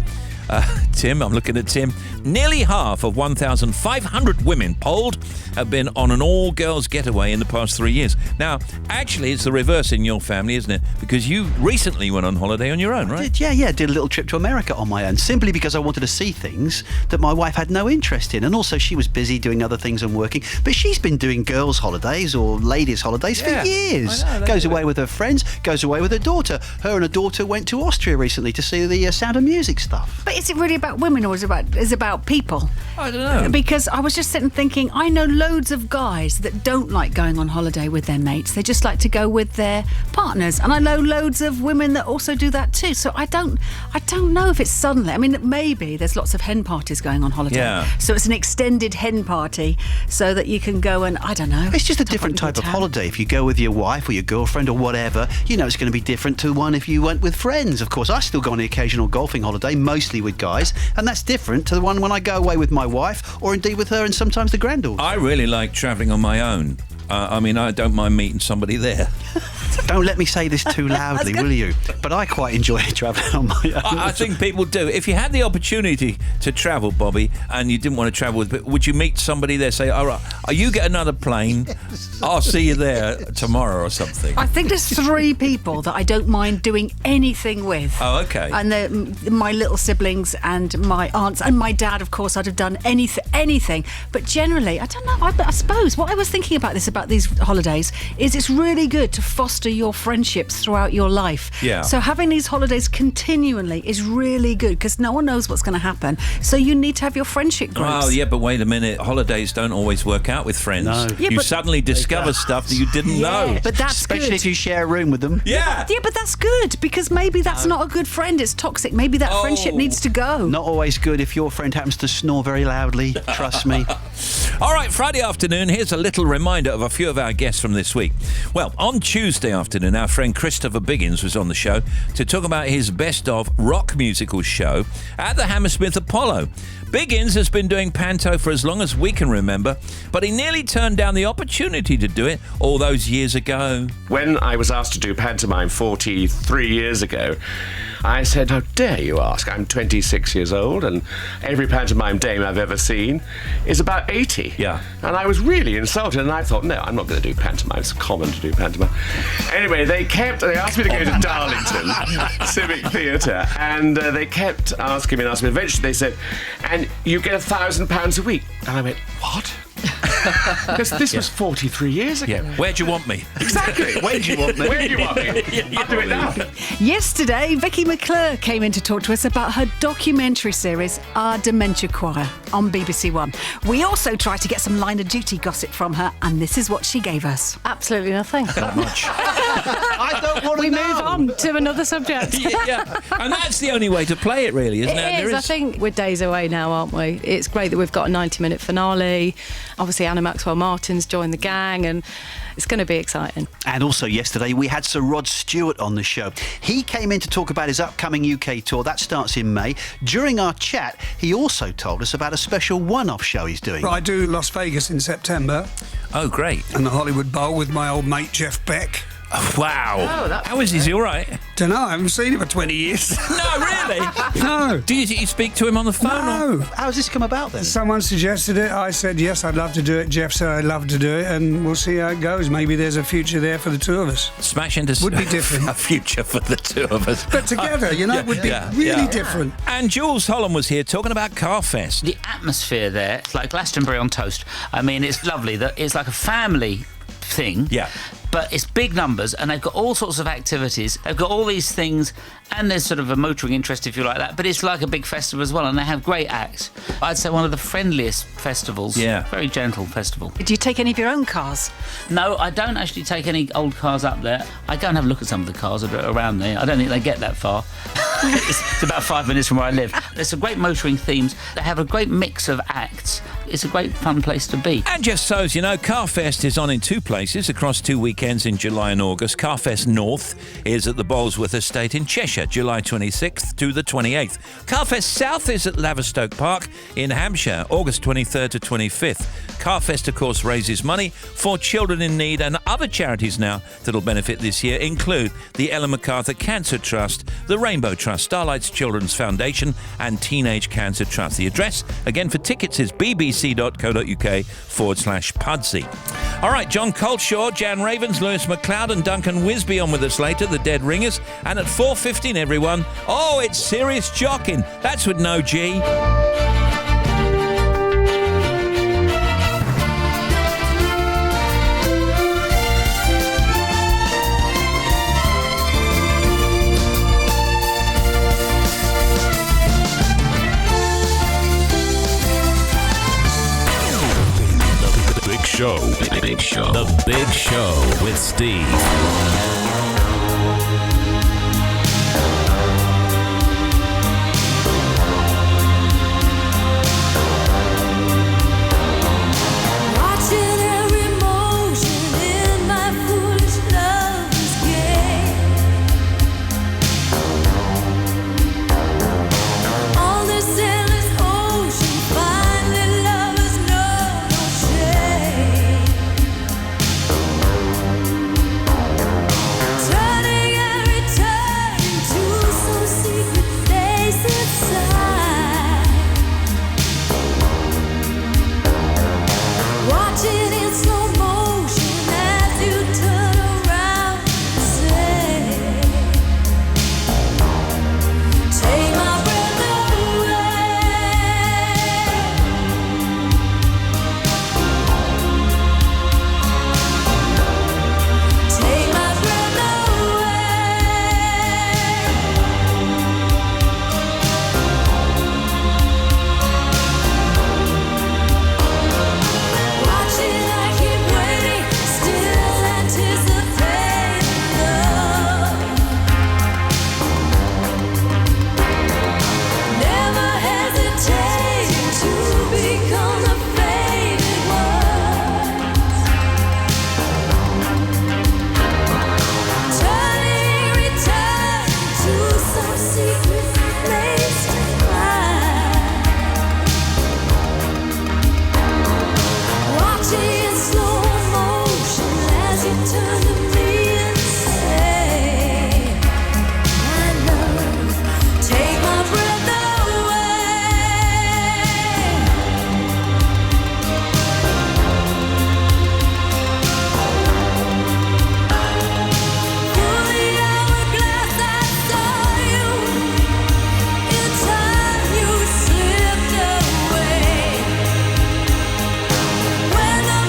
Tim, I'm looking at Tim. Nearly half of 1,500 women polled have been on an all-girls getaway in the past 3 years. Now, actually, it's the reverse in your family, isn't it? Because you recently went on holiday on your own, right? Did a little trip to America on my own, simply because I wanted to see things that my wife had no interest in. And also, she was busy doing other things and working. But she's been doing girls' holidays or ladies' holidays for years. I know, goes away with her friends, goes away with her daughter. Her and her daughter went to Austria recently to see the Sound of Music stuff. But is it really about women or is it about people? I don't know. Because I was just sitting thinking, I know loads of guys that don't like going on holiday with their mates. They just like to go with their partners. And I know loads of women that also do that too. So I don't know if it's suddenly. I mean, maybe there's lots of hen parties going on holiday. Yeah. So it's an extended hen party so that you can go and, I don't know. It's just a different type of holiday. If you go with your wife or your girlfriend or whatever, you know it's going to be different to one if you went with friends. Of course, I still go on the occasional golfing holiday, mostly with guys, and that's different to the one when I go away with my wife or indeed with her and sometimes the granddaughter. I really like travelling on my own. I mean, I don't mind meeting somebody there. Don't let me say this too loudly, will you? But I quite enjoy travelling on my own. I think people do. If you had the opportunity to travel, Bobby, and you didn't want to travel with, but would you meet somebody there? Say, all right, you get another plane. I'll see you there tomorrow or something. I think there's 3 people that I don't mind doing anything with. Oh, okay. And my little siblings and my aunts and my dad, of course, I'd have done anything. But generally, I don't know. I suppose what I was thinking about these holidays is it's really good to foster your friendships throughout your life. Yeah. So having these holidays continually is really good because no one knows what's going to happen. So you need to have your friendship groups. Oh, yeah, but wait a minute. Holidays don't always work out with friends. No. Yeah, you but- suddenly discover stuff that you didn't know. But that's Especially good. if you share a room with them. Yeah. Yeah, but that's good because maybe that's not a good friend. It's toxic. Maybe that friendship needs to go. Not always good if your friend happens to snore very loudly. Trust me. All right, Friday afternoon, here's a little reminder of a few of our guests from this week. Well, on Tuesday afternoon, our friend Christopher Biggins was on the show to talk about his best of rock musical show at the Hammersmith Apollo. Biggins has been doing panto for as long as we can remember, but he nearly turned down the opportunity to do it all those years ago. When I was asked to do pantomime 43 years ago, I said, how dare you ask? I'm 26 years old, and every pantomime dame I've ever seen is about 80. Yeah. And I was really insulted, and I thought, no, I'm not going to do pantomime. It's common to do pantomime. Anyway, they asked me to go to Darlington Civic Theatre, and they kept asking me. Eventually they said, and you get £1,000 a week. And I went, what? Because this was 43 years ago. Yeah. Where do you want me? Exactly. Where do you want me? Where do you want me? I'll do it now. Yesterday, Vicky McClure came in to talk to us about her documentary series, Our Dementia Choir, on BBC One. We also tried to get some line of duty gossip from her, and this is what she gave us. Absolutely nothing. Not much. I don't want to We know. move on to another subject. Yeah. And that's the only way to play it, really, isn't it? It is. I think we're days away now, aren't we? It's great that we've got a 90-minute finale. Obviously, Anna Maxwell Martin's joined the gang, and it's going to be exciting. And also yesterday we had Sir Rod Stewart on the show. He came in to talk about his upcoming UK tour. That starts in May. During our chat, he also told us about a special one-off show he's doing. I do Las Vegas in September. Oh, great. And the Hollywood Bowl with my old mate Jeff Beck. Wow. How is he? Is he all right? Don't know. I haven't seen him for 20 years. No, really? No. Do you speak to him on the phone? No. How's this come about then? Someone suggested it. I said, yes, I'd love to do it. Jeff said I'd love to do it. And we'll see how it goes. Maybe there's a future there for the two of us. Smash into Would be different. A future for the two of us. But together, would be really different. And Jules Holland was here talking about Carfest. The atmosphere there, it's like Glastonbury on toast. I mean, it's lovely. It's like a family thing. Yeah. But it's big numbers, and they've got all sorts of activities. They've got all these things, and there's sort of a motoring interest, if you like that. But it's like a big festival as well, and they have great acts. I'd say one of the friendliest festivals. Yeah. Very gentle festival. Do you take any of your own cars? No, I don't actually take any old cars up there. I go and have a look at some of the cars that are around there. I don't think they get that far. It's about 5 minutes from where I live. There's some great motoring themes. They have a great mix of acts. It's a great fun place to be. And just so as you know, Carfest is on in two places across 2 weekends in July and August. Carfest North is at the Bolesworth Estate in Cheshire, July 26th to the 28th. Carfest South is at Laverstoke Park in Hampshire, August 23rd to 25th. Carfest, of course, raises money for children in need, and other charities now that'll benefit this year include the Ellen MacArthur Cancer Trust, the Rainbow Trust, Starlight's Children's Foundation and Teenage Cancer Trust. The address, again, for tickets is bbc.co.uk/Pudsey. All right, John Colshaw, Jan Ravens, Lewis McLeod and Duncan Wisby on with us later, the Dead Ringers. And at 4:15, everyone, it's Serious Jockin'. That's with no G. Big Show. The Big Show with Steve. Watching every motion in my foolish lover's game. On this endless ocean, finally lovers know no shame. Turning and returning to some secret place inside. Watching in slow motion as you turn around and say, take my breath away. Take my breath Watching, I keep waiting, still anticipating love. Never hesitating to become the faded ones. Turning, returning to some secret place to find. Watching in slow motion as you turn to me and say, my love, take my breath away. Through the hourglass I saw you. In time you slipped away. When the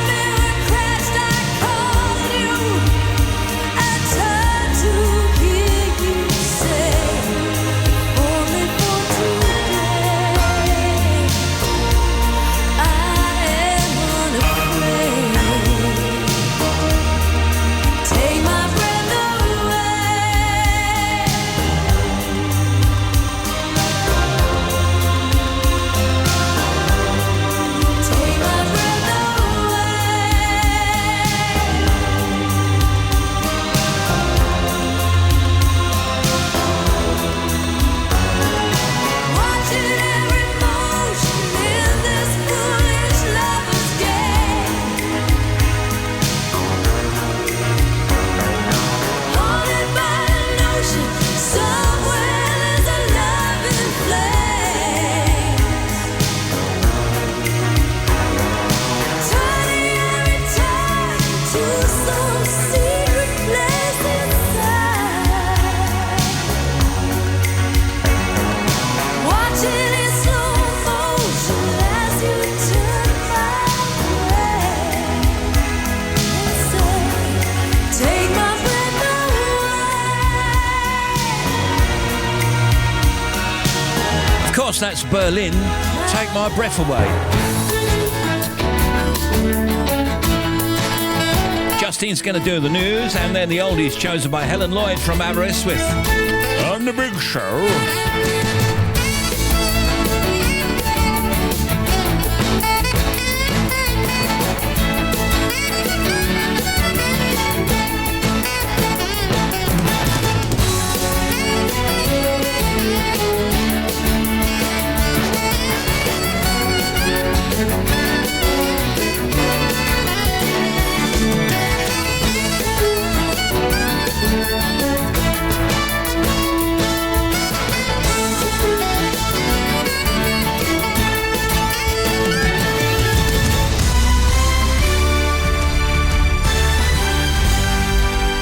course, that's Berlin. Take My Breath Away. Justine's going to do the news, and then the oldies chosen by Helen Lloyd from Aberystwyth. On the Big Show.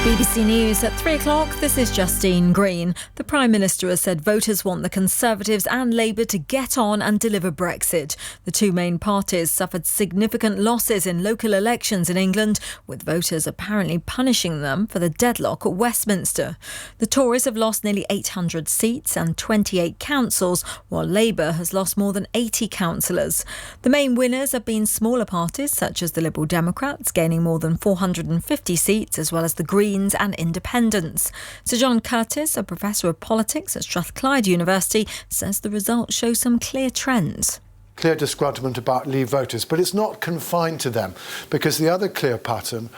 BBC News at 3 o'clock. This is Justine Green. The Prime Minister has said voters want the Conservatives and Labour to get on and deliver Brexit. The two main parties suffered significant losses in local elections in England, with voters apparently punishing them for the deadlock at Westminster. The Tories have lost nearly 800 seats and 28 councils, while Labour has lost more than 80 councillors. The main winners have been smaller parties such as the Liberal Democrats, gaining more than 450 seats, as well as the Greens and Independents. Sir John Curtis, a professor of politics at Strathclyde University, says the results show some clear trends. Clear disgruntlement about Leave voters, but it's not confined to them, because the other clear pattern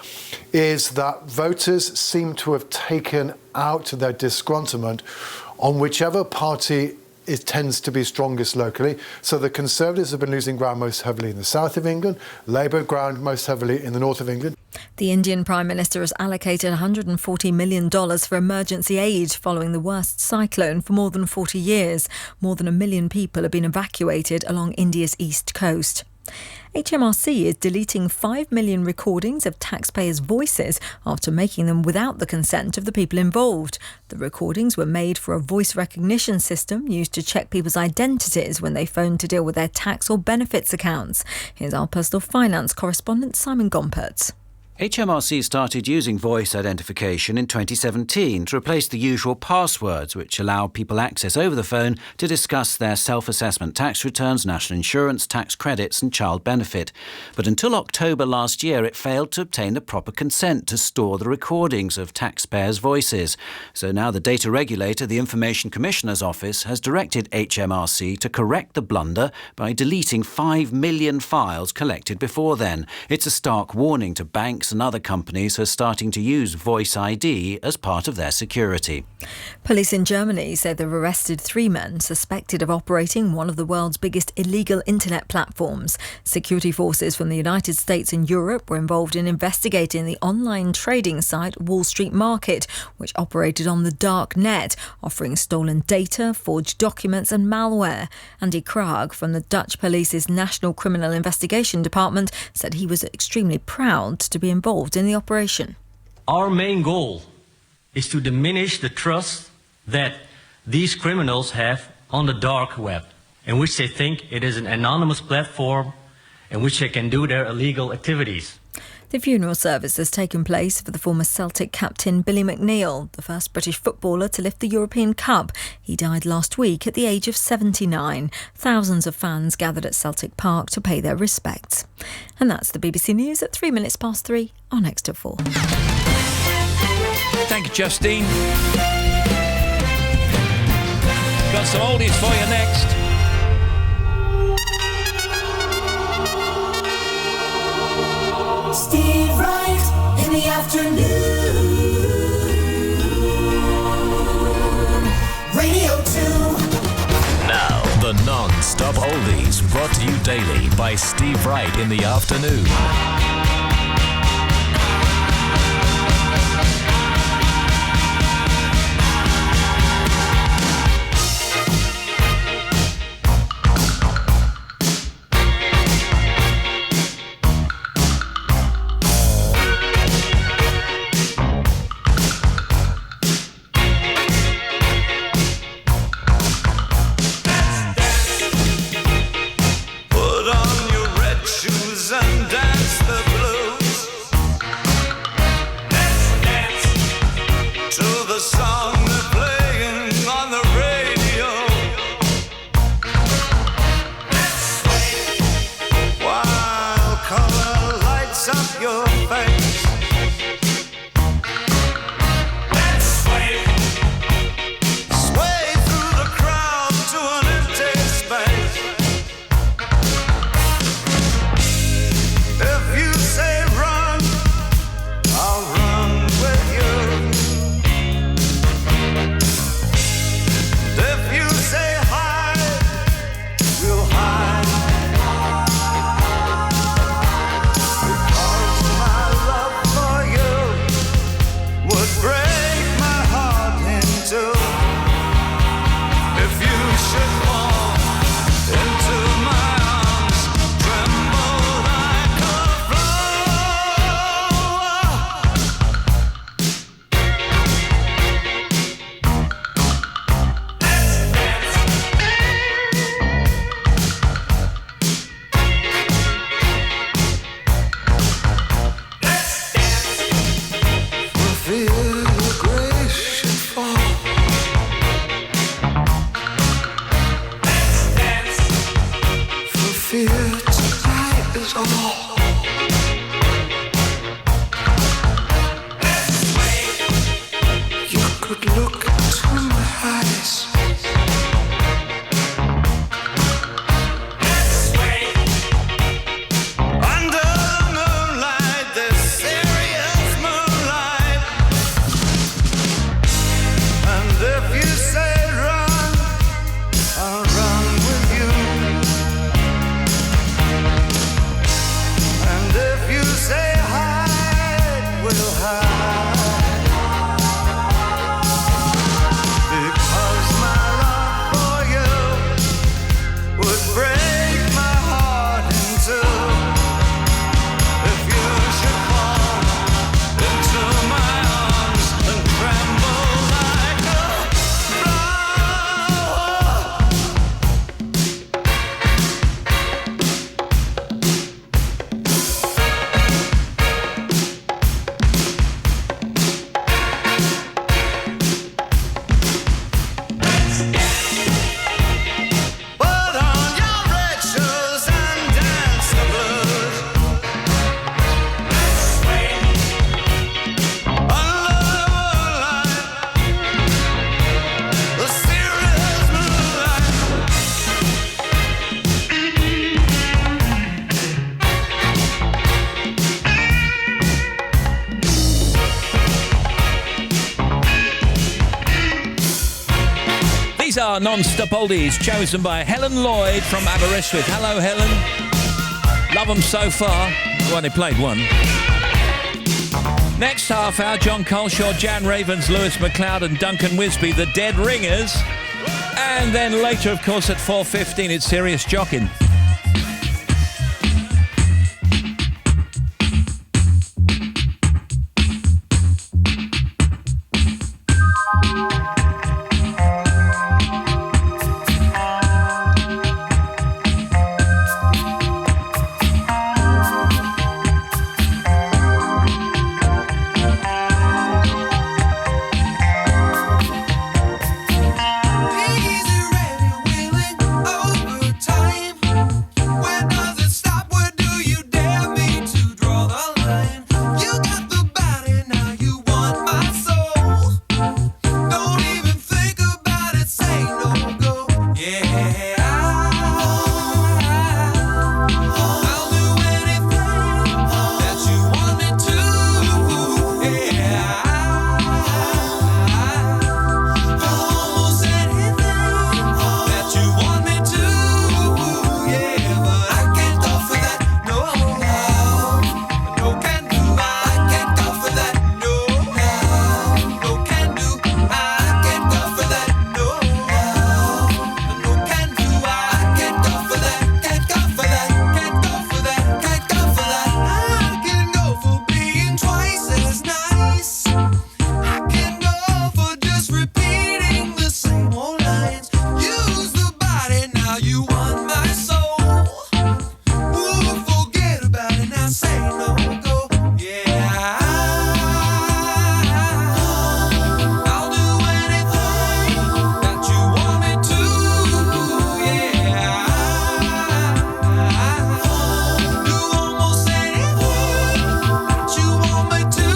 is that voters seem to have taken out their disgruntlement on whichever party it tends to be strongest locally. So the Conservatives have been losing ground most heavily in the south of England, Labour ground most heavily in the north of England. The Indian Prime Minister has allocated $140 million for emergency aid following the worst cyclone for more than 40 years. More than 1 million people have been evacuated along India's east coast. HMRC is deleting 5 million recordings of taxpayers' voices after making them without the consent of the people involved. The recordings were made for a voice recognition system used to check people's identities when they phoned to deal with their tax or benefits accounts. Here's our personal finance correspondent Simon Gompertz. HMRC started using voice identification in 2017 to replace the usual passwords which allow people access over the phone to discuss their self-assessment tax returns, national insurance, tax credits and child benefit. But until October last year, it failed to obtain the proper consent to store the recordings of taxpayers' voices. So now the data regulator, the Information Commissioner's Office, has directed HMRC to correct the blunder by deleting 5 million files collected before then. It's a stark warning to banks and other companies who are starting to use Voice ID as part of their security. Police in Germany say they've arrested 3 men suspected of operating one of the world's biggest illegal internet platforms. Security forces from the United States and Europe were involved in investigating the online trading site Wall Street Market, which operated on the dark net, offering stolen data, forged documents and malware. Andy Krag from the Dutch Police's National Criminal Investigation Department said he was extremely proud to be involved in the operation. Our main goal is to diminish the trust that these criminals have on the dark web, in which they think it is an anonymous platform in which they can do their illegal activities. The funeral service has taken place for the former Celtic captain Billy McNeill, the first British footballer to lift the European Cup. He died last week at the age of 79. Thousands of fans gathered at Celtic Park to pay their respects. And that's the BBC News at 3 minutes past 3 on Next at 4. Thank you, Justine. Got some oldies for you next. Steve Wright in the afternoon. Radio 2. Now, the non-stop oldies brought to you daily by Steve Wright in the afternoon. Put on your red shoes and dance the us all. You could look into my eyes. Under the moonlight, this serious moonlight. And if you say run, I'll run with you. And if you say hide, we'll hide. Because my love for you would break my heart in two. If you should fall into my arms and tremble like a put on your red shoes and dance the blues. Under the moonlight, the serious moonlight. These are non-stop oldies chosen by Helen Lloyd from Aberystwyth. Hello, Helen. Love them so far. Well, only played one. Next half hour, John Coleshaw, Jan Ravens, Lewis McLeod and Duncan Wisby, the Dead Ringers. And then later, of course, at 4:15, it's Serious Jockin'. Easy, ready, willing, overtime. When does it stop? Where do you dare me to draw the line? You got the body, now you want my soul. Don't even think about it, say no go. Yeah, I'll do anything that you want me to. Yeah, almost anything that you want me to. Yeah, but I can't go for that. No, no can do. I can't go for that. No, no can do. I can't go for that. No, no can do. I can't go for that. Can't go for that. Can't go for that. Can't go for that. I can go for being twice as nice. I can go for just repeating the same old lines. Use the body, now you want my soul. Ooh, forget about it, now say no go. Yeah, I'll do anything that you want me to. Yeah, do almost anything that you want me to.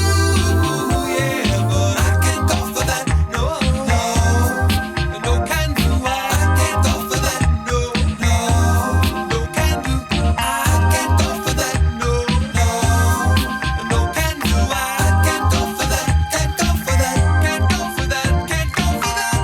Yeah, but I can't go for that. No, no can do. I can't go for that. No, no can do. I can't go for that. No, no can do. I can't go for that. Can't go for that. Can't go for that. Can't go for that.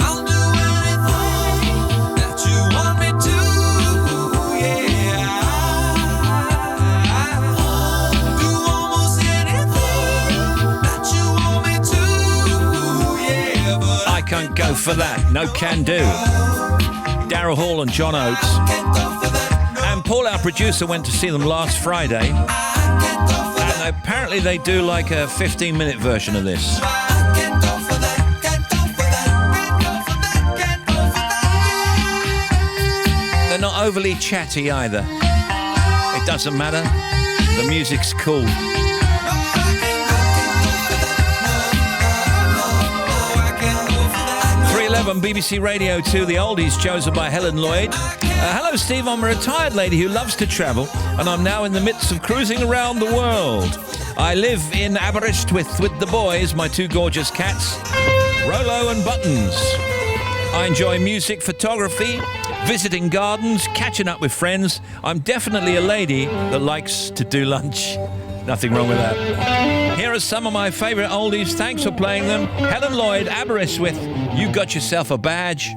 I'll do anything that you want me to. Yeah, do almost anything that you want me to. Yeah, but I can't go for that. No can do. Daryl Hall and John Oates. And Paul, our producer, went to see them last Friday. And apparently they do like a 15-minute version of this. overly chatty either. It doesn't matter. The music's cool. 311 BBC Radio 2, the oldies chosen by Helen Lloyd. Hello, Steve. I'm a retired lady who loves to travel, and I'm now in the midst of cruising around the world. I live in Aberystwyth with the boys, my two gorgeous cats, Rolo and Buttons. I enjoy music, photography, visiting gardens, catching up with friends. I'm definitely a lady that likes to do lunch. Nothing wrong with that. Here are some of my favourite oldies. Thanks for playing them. Helen Lloyd, Aberystwyth, you got yourself a badge.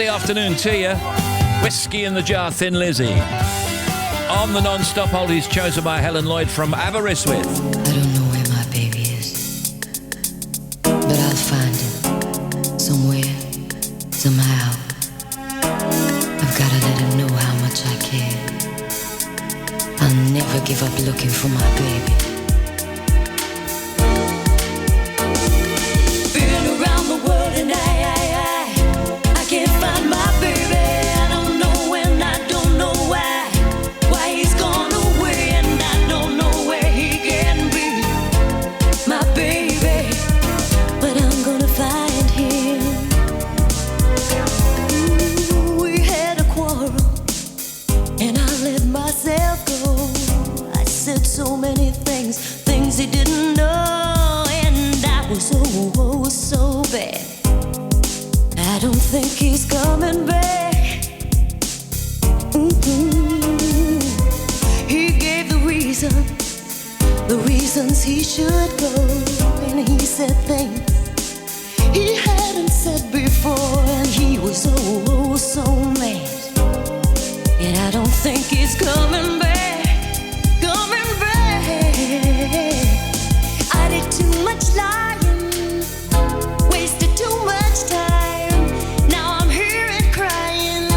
Afternoon to you. Whiskey in the Jar, Thin Lizzy. On the non-stop oldies chosen by Helen Lloyd from Aberystwyth. I don't know where my baby is, but I'll find him somewhere, somehow. I've got to let him know how much I care. I'll never give up looking for my baby. Been around the world and I can't find my baby. I don't know when, I don't know why he's gone away, and I don't know where he can be, my baby. But I'm gonna find him. Ooh, we had a quarrel, and I let myself go. I said so many things he didn't know, and I was oh so bad. I don't think he's coming back. Mm-hmm. He gave the reason the reasons he should go, and he said things he hadn't said before, and he was oh so mad. And I don't think he's coming back, coming back. I did too much lying, wasted too much time. Now I'm here and crying.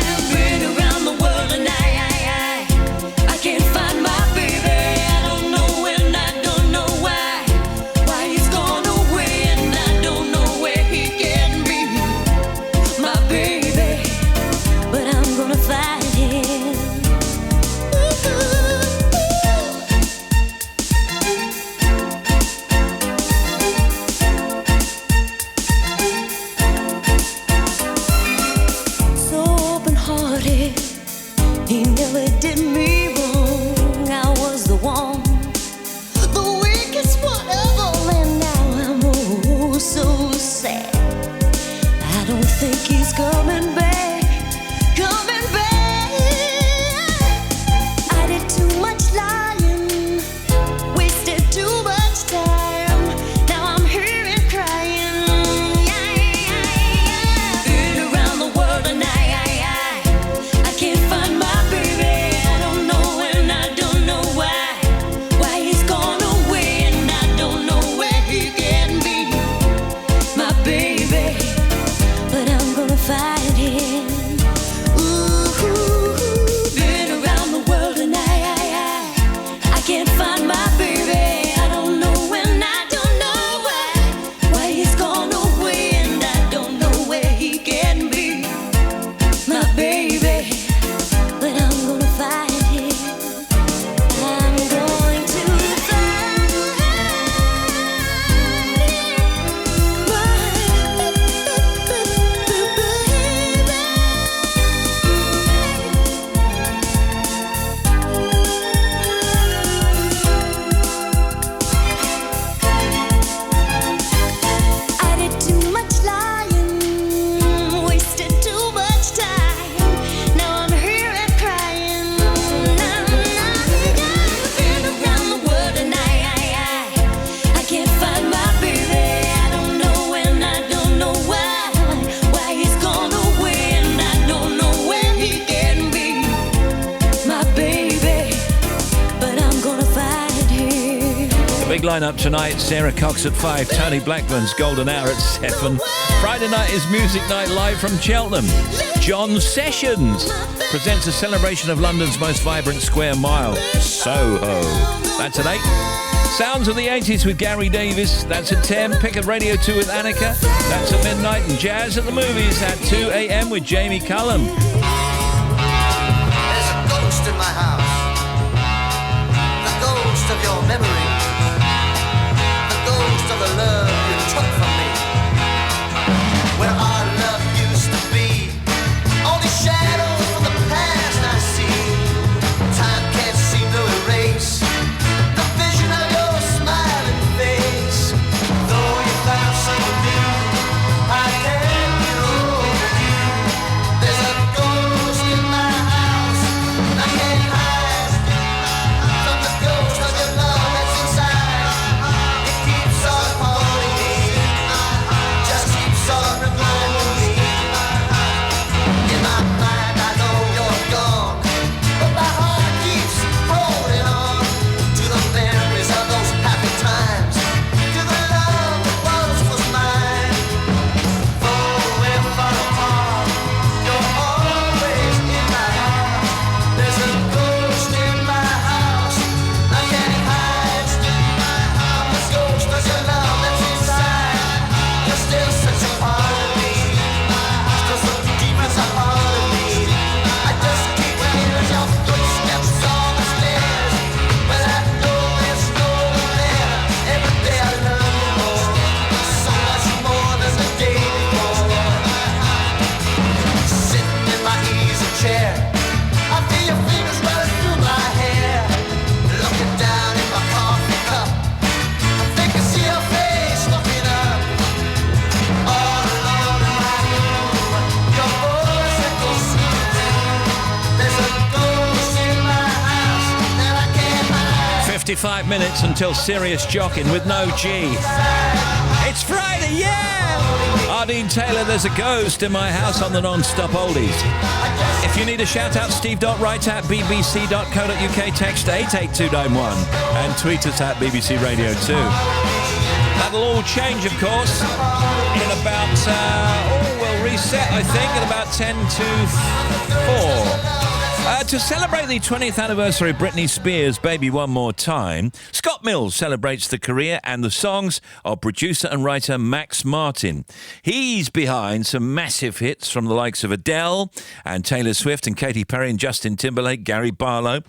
I've been around the world and I can't find my baby. I don't know when, I don't know why he's gone away, and I don't know where he can be, my baby. But I'm gonna find him. So open-hearted, he never did me wrong. I was the one, the weakest one of all, and now I'm oh so sad. I don't think he's coming back, coming back. I did too much lying, wasted too much time. Now I'm here and crying. Been around the world and I can't find my baby. I don't know and I don't know why he's gone away, and I don't know where he can be, my baby. But I'm gonna find him. Ooh, been around the world and I can't find my baby. I don't know and I don't know why he's gone away, and I don't know where he can be, my baby. But I'm gonna find him. I'm going to find I did too much lying, wasted too much time. Now I'm here and crying. Been around the world and I can't find my baby. I don't know and I don't know why he's gone away, and I don't know where he can be, my baby. But I'm gonna find him. The big lineup tonight: Sarah Cox at 5, Tony Blackburn's Golden Hour at 7. Friday night is Music Night live from Cheltenham. John Sessions presents a celebration of London's most vibrant square mile, Soho. That's at 8. Sounds of the 80s with Gary Davis. That's at 10. Pick at Radio 2 with Annika. That's at midnight. And Jazz at the Movies at 2 a.m. with Jamie Cullum. There's a ghost in my house. The ghost of your memory. The ghost of the love you took from me. Where our love used to be. Only shadows from the past I see. Time can't seem to erase the vision of your smiling face. Though you found someone new, I can't get over you. There's a ghost in my house, and I can't hide from the ghost of your love that's inside. It keeps on haunting 55 minutes until Serious Jocking with no G. It's Friday, yeah! Ardeen Taylor, there's a ghost in my house on the non-stop oldies. If you need a shout-out, steve.wright at bbc.co.uk, text 88291 and tweet us at BBC Radio 2. That'll all change, of course, in about, we'll reset, I think, at about 10 to 4. To celebrate the 20th anniversary of Britney Spears' Baby One More Time, Scott Mills celebrates the career and the songs of producer and writer Max Martin. He's behind some massive hits from the likes of Adele and Taylor Swift and Katy Perry and Justin Timberlake, Gary Barlow.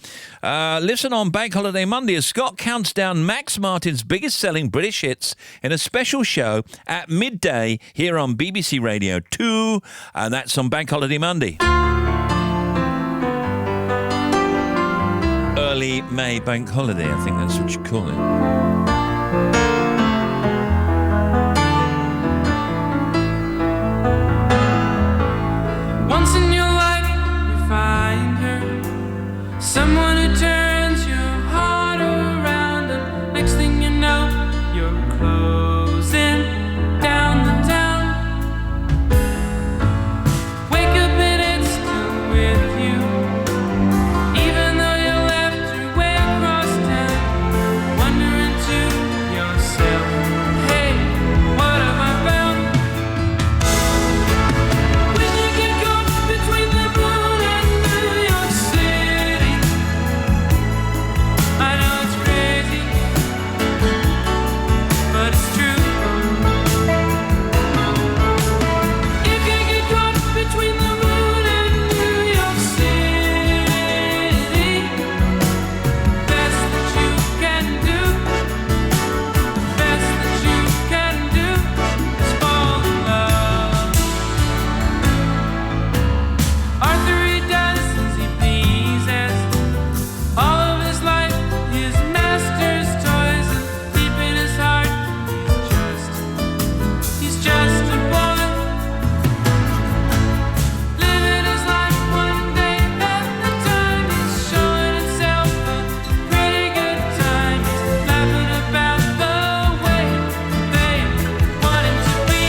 Listen on Bank Holiday Monday as Scott counts down Max Martin's biggest selling British hits in a special show at midday here on BBC Radio 2, and that's on Bank Holiday Monday. Early May bank holiday, I think that's what you call it. Once in your life you find her, someone who turns your heart around, and next thing you know you're closing down the town. Wake up and it's still with you, even though you left your way across town, wondering to yourself, hey, what have I found? When you get caught between the moon and New York City, I know it's crazy, but it's true. If you get caught between the moon and New York City, best that you can do, best that you can do is fall in love. Arthur, he does as he pleases, all of his life his master's toys, and deep in his heart he's just a boy, living his life one day at a time. He's showing himself a pretty good time. He's laughing about the way they want him to be.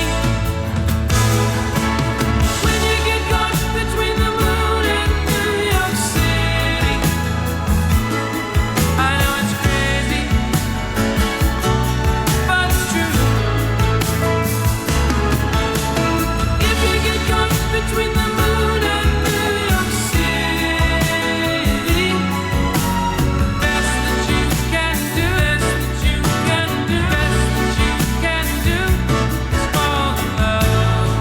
When you get caught between the moon and New York City, I know it's crazy, but it's true. If you get caught between the moon and New York City, best that you can do, best that you can do, best that you can do is fall in love.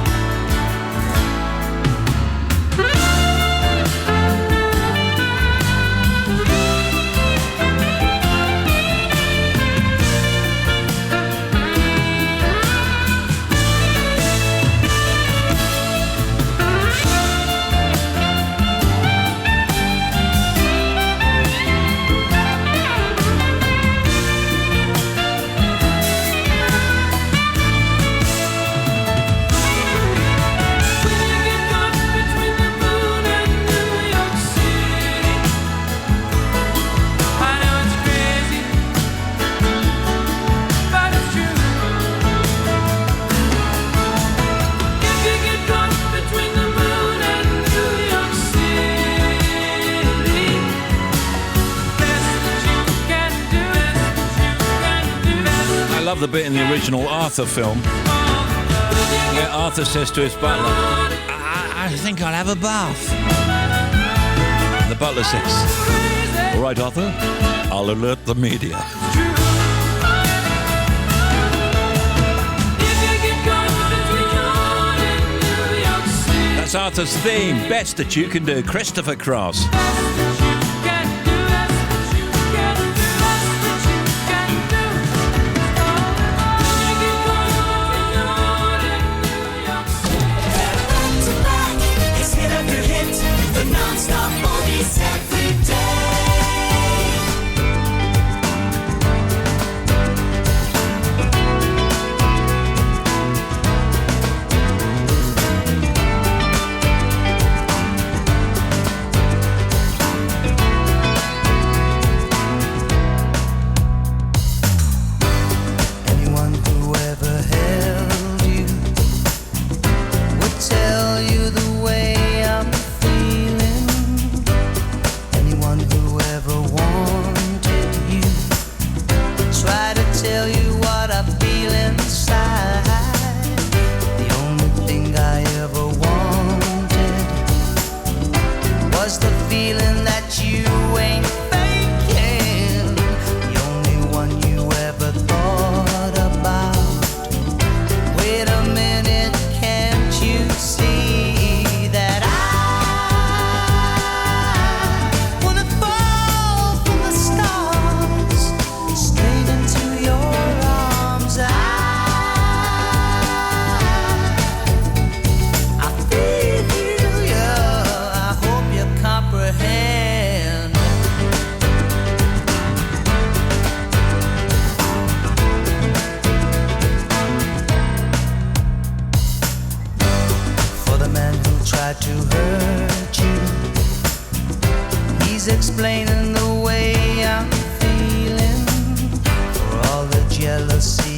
I know it's crazy, but it's true. If you get caught between the moon and New York City, best that you can do, best that you can do, best I love the bit in the original Arthur film where Arthur says to his butler, I think I'll have a bath. And the butler says, all right, Arthur, I'll alert the media. That's Arthur's theme, best that you can do, Christopher Cross. It's hit after hit, the non-stop oldies every day.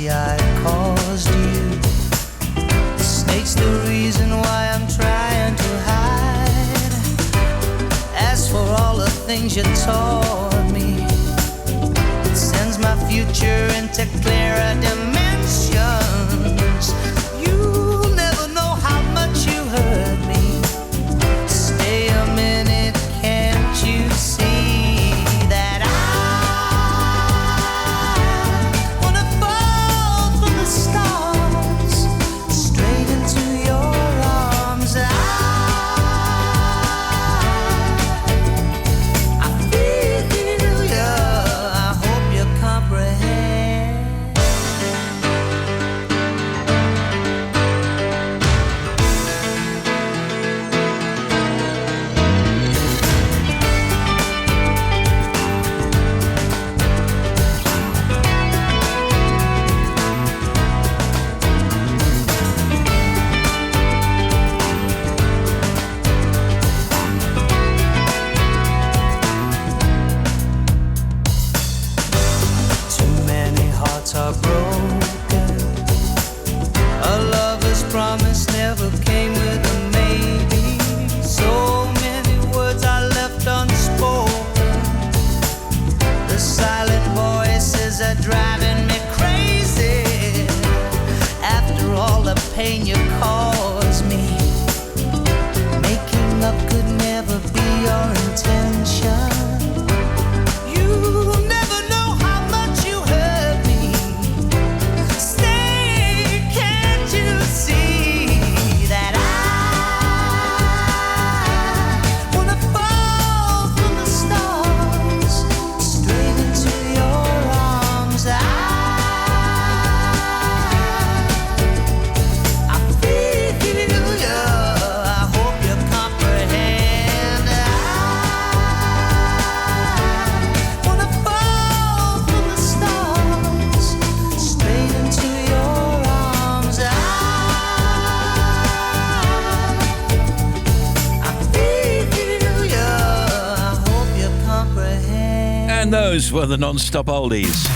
maybe I caused you. The snake's the reason why I'm trying to hide. As for all the things you taught me, it sends my future into clearer dimensions. You'll never know how much you hurt me. Stay a minute, can't you see that I wanna fall from the stars straight into your arms? I feel you, I hope you comprehend. Too many hearts are broken. A lover's promise never came with a maybe. So many words are left unspoken. The silent voices are driving me crazy. After all the pain you caused me, making up could never be your intention. You'll never know how much you hurt me. Stay, can't you see that I wanna fall from the stars straight into your arms? I feel you, I hope you comprehend. Wanna fall from the stars straight into your arms. I feel you, I hope you comprehend. And those were the non-stop oldies.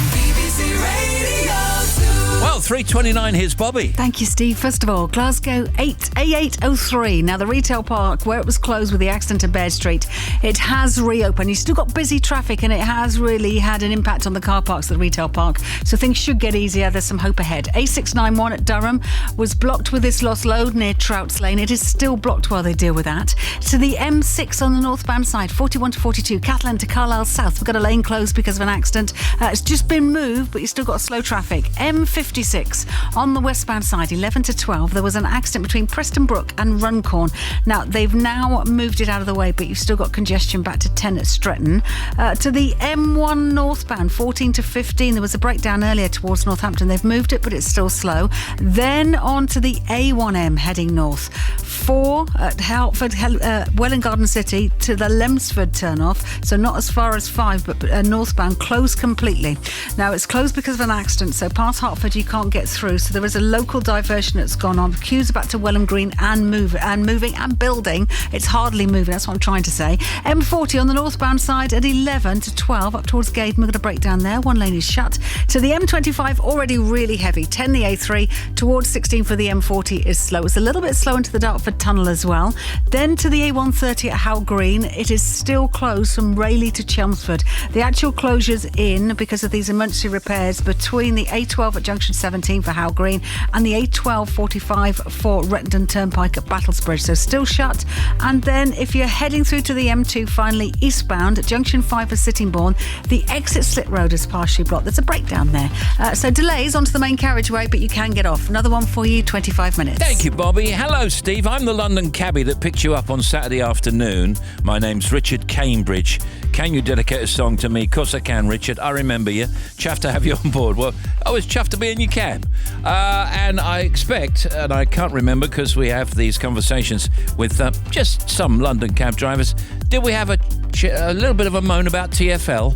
Well, 3:29, here's Bobby. Thank you, Steve. First of all, Glasgow A803. Now, the retail park where it was closed with the accident at Baird Street, it has reopened. You've still got busy traffic and it has really had an impact on the car parks at the retail park. So things should get easier. There's some hope ahead. A691 at Durham was blocked with this lost load near Trouts Lane. It is still blocked while they deal with that. To the M6 on the northbound side, 41 to 42, Catalan to Carlisle South. We've got a lane closed because of an accident. It's just been moved, but you've still got slow traffic. M56 on the westbound side, 11 to 12. There was an accident between Preston Brook and Runcorn. Now, they've now moved it out of the way, but you've still got congestion back to 10 at Stretton. To the M1 northbound, 14 to 15. There was a breakdown earlier towards Northampton. They've moved it, but it's still slow. Then on to the A1M heading north. 4 at Hertford, Welwyn Garden City to the Lemsford turn-off. So not as far as 5, but northbound closed completely. Now, it's closed because of an accident, so past Hertford you can't get through. So there is a local diversion that's gone on. Queues are back to Welham Green and moving and building. It's hardly moving, that's what I'm trying to say. M40 on the northbound side at 11 to 12 up towards Gaydon. We've got a breakdown there. One lane is shut. To the M25, already really heavy. 10 the A3 towards 16 for the M40 is slow. It's a little bit slow into the Dartford Tunnel as well. Then to the A130 at Howe Green, it is still closed from Rayleigh to Chelmsford. The actual closure's in because of these emergency repairs between the A12 at Junction 17 for Howe Green and the A1245 for Rettendon Turnpike at Battlesbridge. So still shut. And then if you're heading through to the M2 finally eastbound at Junction 5 for Sittingbourne, the exit Slit Road is partially blocked. There's a breakdown there. So delays onto the main carriageway, but you can get off. Another one for you, 25 minutes. Thank you, Bobby. Hello, Steve. I'm the London cabbie that picked you up on Saturday afternoon. My name's Richard Cambridge. Can you dedicate a song to me? Of course I can, Richard. I remember you. Chuffed to have you on board. Well, I was chuffed to be in your cab. And I expect, and I can't remember because we have these conversations with just some London cab drivers, did we have a little bit of a moan about TfL?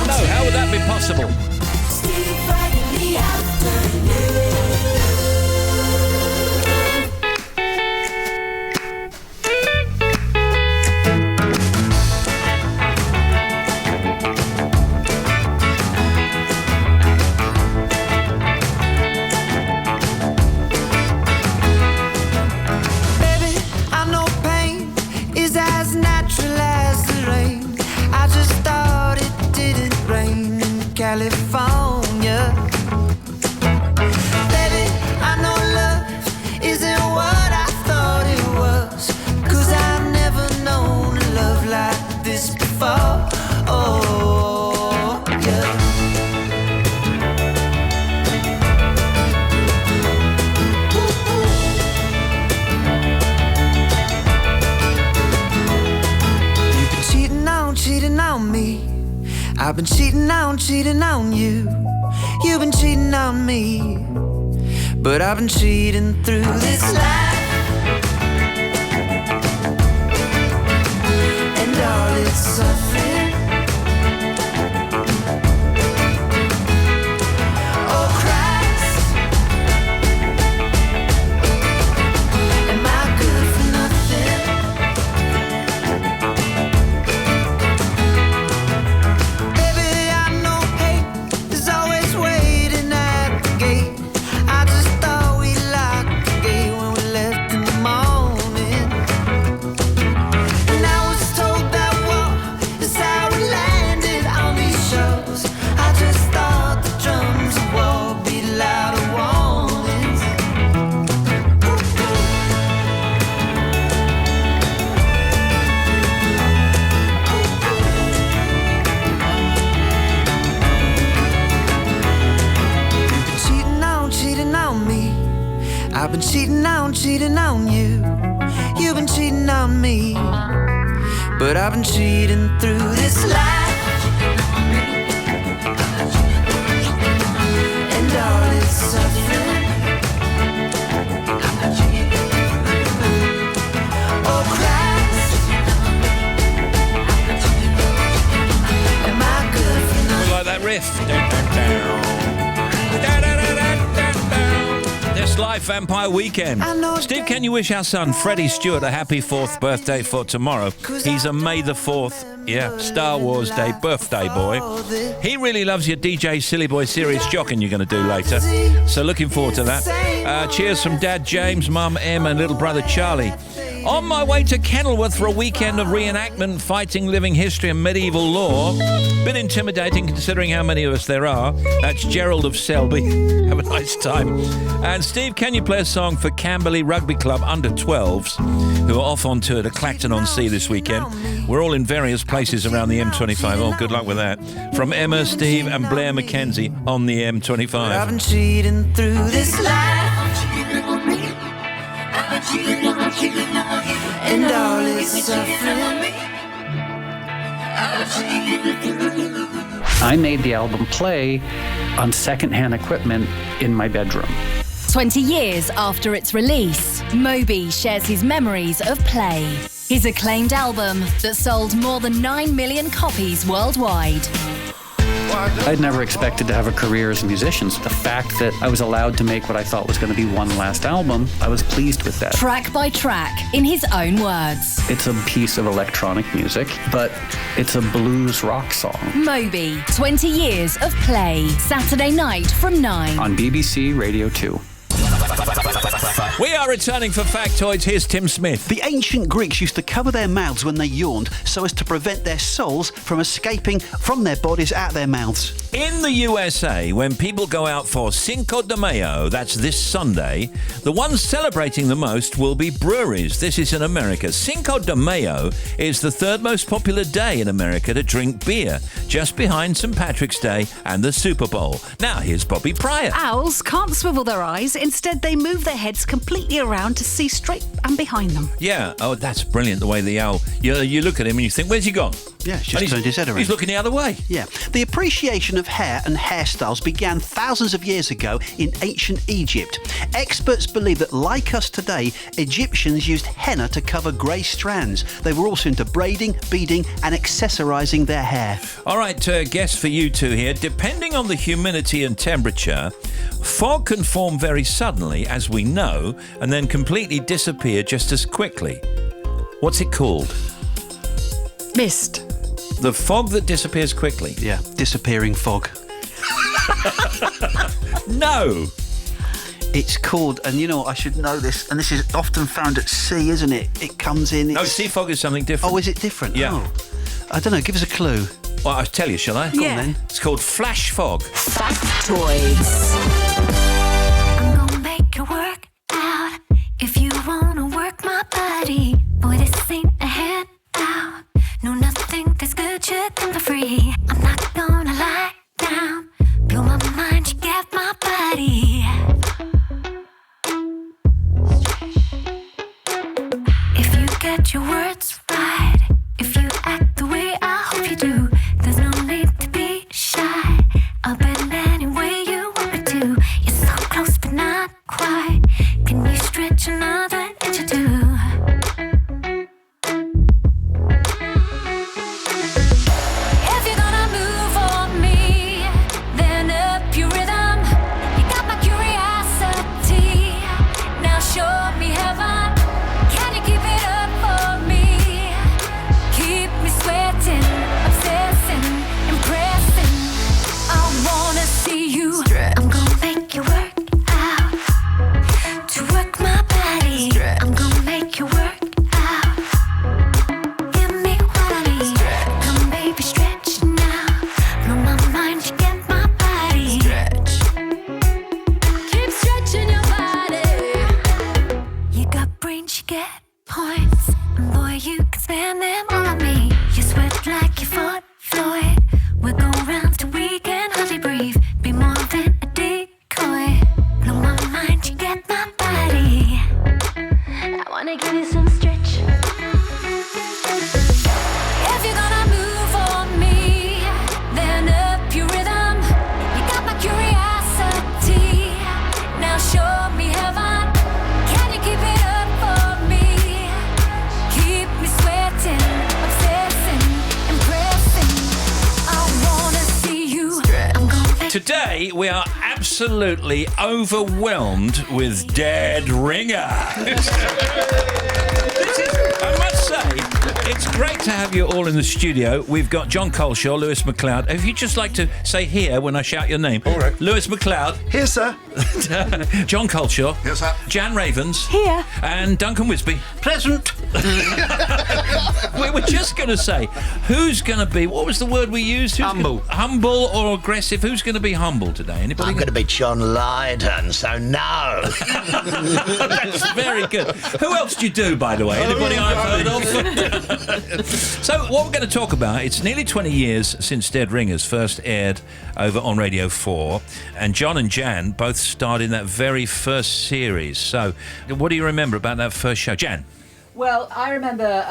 No, how would that be possible? fall. Oh, yeah. You've been cheating on me. I've been cheating on you. You've been cheating on me, but I've been cheating through this life. And all its suffering. Oh Christ, am I good for nothing? Baby, I know hate is always waiting at the gate. I just thought we locked the gate when we left in the morning. And I was told that war is how we landed on these shores. I just thought the drums of war beat louder warnings. Cheating on me. I've been cheating on you. You've been cheating on me, but I've been cheating through this life. And all its suffering. Oh Christ, am I good for nothing? We like that riff. This Live Vampire Weekend. Steve, can you wish our son Freddie Stewart a happy 4th birthday for tomorrow? He's a May the 4th, Star Wars Day birthday boy. He really loves your DJ Silly Boy Serious Jockin' you're going to do later. So looking forward to that. Cheers from Dad James, Mum Em and little brother Charlie. On my way to Kenilworth for a weekend of reenactment, fighting, living history and medieval law. Bit intimidating considering how many of us there are. That's Gerald of Selby. Have a nice time. And Steve, can you play a song for Camberley Rugby Club under 12s who are off on tour to Clacton-on-Sea this weekend? We're all in various places around the M25. Oh, good luck with that. From Emma, Steve and Blair Mackenzie on the M25. I've been cheating through this life. And all its suffering. I made the album Play on secondhand equipment in my bedroom. 20 years after its release, Moby shares his memories of Play, his acclaimed album that sold more than 9 million copies worldwide. I'd never expected to have a career as a musician. The fact that I was allowed to make what I thought was going to be one last album, I was pleased with that. Track by track, in his own words. It's a piece of electronic music, but it's a blues rock song. Moby, 20 years of Play, Saturday night from 9. On BBC Radio 2. We are returning for Factoids. Here's Tim Smith. The ancient Greeks used to cover their mouths when they yawned so as to prevent their souls from escaping from their bodies at their mouths. In the USA, when people go out for Cinco de Mayo, that's this Sunday, the ones celebrating the most will be breweries. This is in America. Cinco de Mayo is the third most popular day in America to drink beer, just behind St. Patrick's Day and the Super Bowl. Now, here's Bobby Pryor. Owls can't swivel their eyes. Instead, they move their heads completely around to see straight and behind them. Yeah, oh, that's brilliant, the way the owl... You look at him and you think, where's he gone? Yeah, it's just turned his head around. He's looking the other way. Yeah. The appreciation of hair and hairstyles began thousands of years ago in ancient Egypt. Experts believe that, like us today, Egyptians used henna to cover grey strands. They were also into braiding, beading and accessorising their hair. All right, guess for you two here. Depending on the humidity and temperature, fog can form very suddenly, as we know, and then completely disappear just as quickly. What's it called? Mist. The fog that disappears quickly. Yeah, disappearing fog. No. It's called, and you know what, I should know this, and this is often found at sea, isn't it? It comes in... No, sea fog is something different. Oh, is it different? Yeah. Oh. I don't know, give us a clue. Well, I'll tell you, shall I? Go on then. It's called flash fog. Factoids. I'm gonna make it work out. If you wanna work my body, boy, this ain't a handout. No, nothing tastes good should come for free. I'm not gonna lie down. Blow my mind, you get my body. If you get your words right, if you act the way I hope you do, there's no need to be shy. I'll bend any way you want me to. You're so close but not quite. Can you stretch another inch or two? If you're gonna move on me, then up your rhythm. You got my curiosity. Now show me heaven. Can you keep it up for me? Keep me sweating, obsessing, impressing. I wanna see you. I'm gonna make you work out. To work my body. I'm gonna make you work out. Give me what I need. Come baby, stretch now. Blow my mind, you get my body. Keep stretching your body. You got brains, you get points. And boy, you can spend them all on me. You sweat like you fought Floyd. We'll go round till we can hardly breathe. Be more than a decoy. Blow my mind, you get my body. I wanna give you some stretch. If you're gonna move on me, then up your rhythm. You got my curiosity. Now show me heaven. Can you keep it up for me? Keep me sweating, obsessing, impressing. I wanna see you. I'm gonna make Today, we are absolutely overwhelmed with Dead Ringer. I must say, it's great to have you all in the studio. We've got John Coleshaw, Lewis McLeod. If you'd just like to say here when I shout your name. All right. Lewis McLeod. Here, sir. John Coleshaw. Yes, sir. Jan Ravens. Here. And Duncan Wisby. Present. We were just going to say, who's going to be, what was the word we used? Humble. Humble or aggressive? Who's going to be humble today? Anybody? I'm going to be John Lydon, so no. That's very good. Who else do you do, by the way? Anybody I've heard of? So, what we're going to talk about, it's nearly 20 years since Dead Ringers first aired over on Radio 4, and John and Jan both starred in that very first series. So, what do you remember about that first show? Jan? Well, I remember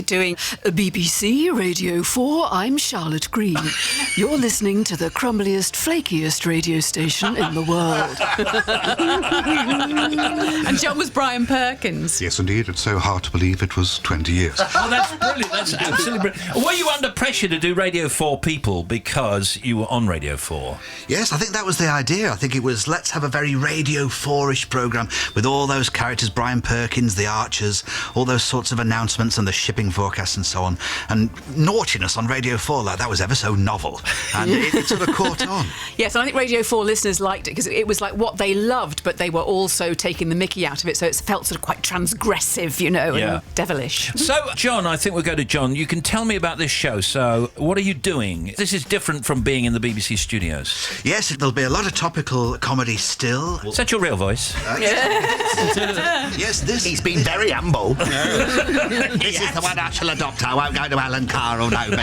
doing BBC Radio 4. I'm Charlotte Green. You're listening to the crumbliest, flakiest radio station in the world. And John was Brian Perkins. Yes, indeed. It's so hard to believe it was 20 years. Oh, that's brilliant. That's absolutely brilliant. Were you under pressure to do Radio 4 People because you were on Radio 4? Yes, I think that was the idea. I think it was, let's have a very Radio 4-ish programme with all those characters, Brian Perkins, the Archers, all those sorts of announcements and the shipping forecasts and so on. And naughtiness on Radio 4, like, that was ever so novel. And it sort of caught on. Yes, and I think Radio 4 listeners liked it because it was like what they loved, but they were also taking the mickey out of it, so it felt sort of quite transgressive, you know, and devilish. So, John, I think we'll go to John. You can tell me about this show. So, what are you doing? This is different from being in the BBC studios. Yes, there'll be a lot of topical comedy still. Is that your real voice? Yes, this. He's been very humble. This is the one I shall adopt. I won't go to Alan Carr or nobody.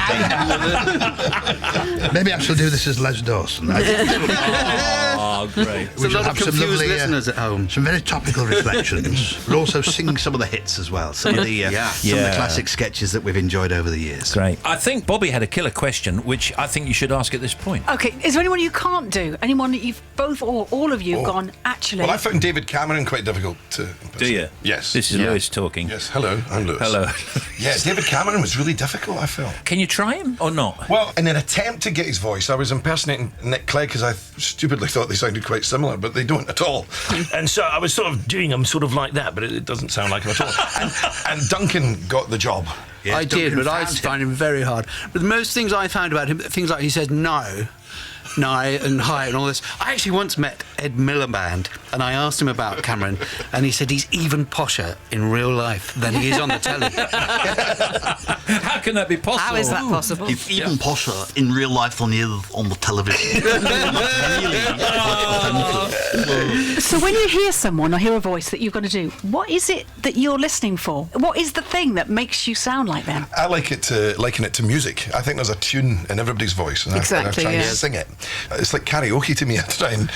Maybe I shall do this as Les Dawson. Oh, great. We shall have some lovely listeners at home. Some very topical reflections. We'll also sing some of the hits as well. Some of the classic sketches that we've enjoyed over the years. Great. I think Bobby had a killer question, which I think you should ask at this point. Okay, is there anyone you can't do? Anyone that you've both or all of you gone, actually? Well, I found David Cameron quite difficult to... Do you? Yes. This is Lewis talking. Yes, hello, I'm Lewis. Hello. Yeah, David Cameron was really difficult, I felt. Can you try him or not? Well, in an attempt to get his voice, I was impersonating Nick Clegg because I stupidly thought they sounded quite similar, but they don't at all. And so I was sort of doing him sort of like that, but it doesn't sound like him at all. And Duncan got the job. I did, but I found him very hard. But most things I found about him, things like he says no, night and hi and all this. I actually once met Ed Miliband, and I asked him about Cameron, and he said he's even posher in real life than he is on the telly. How can that be possible? How is that possible? He's even posher in real life than he is on the television. So when you hear someone or hear a voice that you've got to do, what is it that you're listening for? What is the thing that makes you sound like them? I like it to liken it to music. I think there's a tune in everybody's voice, and I try and sing it. It's like karaoke to me. I try and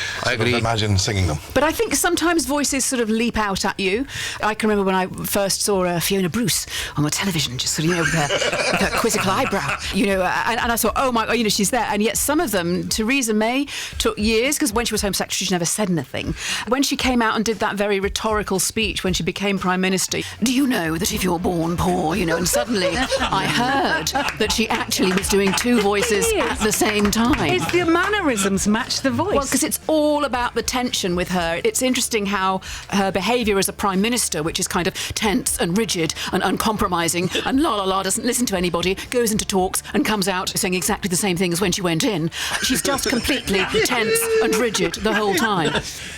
imagine singing them. But I think sometimes voices sort of leap out at you. I can remember when I first saw Fiona Bruce on the television, just sort of, with her quizzical eyebrow, and I thought, oh my God, she's there. And yet some of them, Theresa May, took years, because when she was Home Secretary, she never said anything. When she came out and did that very rhetorical speech when she became Prime Minister, do you know that if you're born poor, and suddenly I heard that she actually was doing two voices at the same time. It's the mannerisms match the voice. Well, because it's all about the tension with her. It's interesting how her behaviour as a Prime Minister, which is kind of tense and rigid and uncompromising and doesn't listen to anybody, goes into talks and comes out saying exactly the same thing as when she went in. She's just completely tense and rigid the whole time.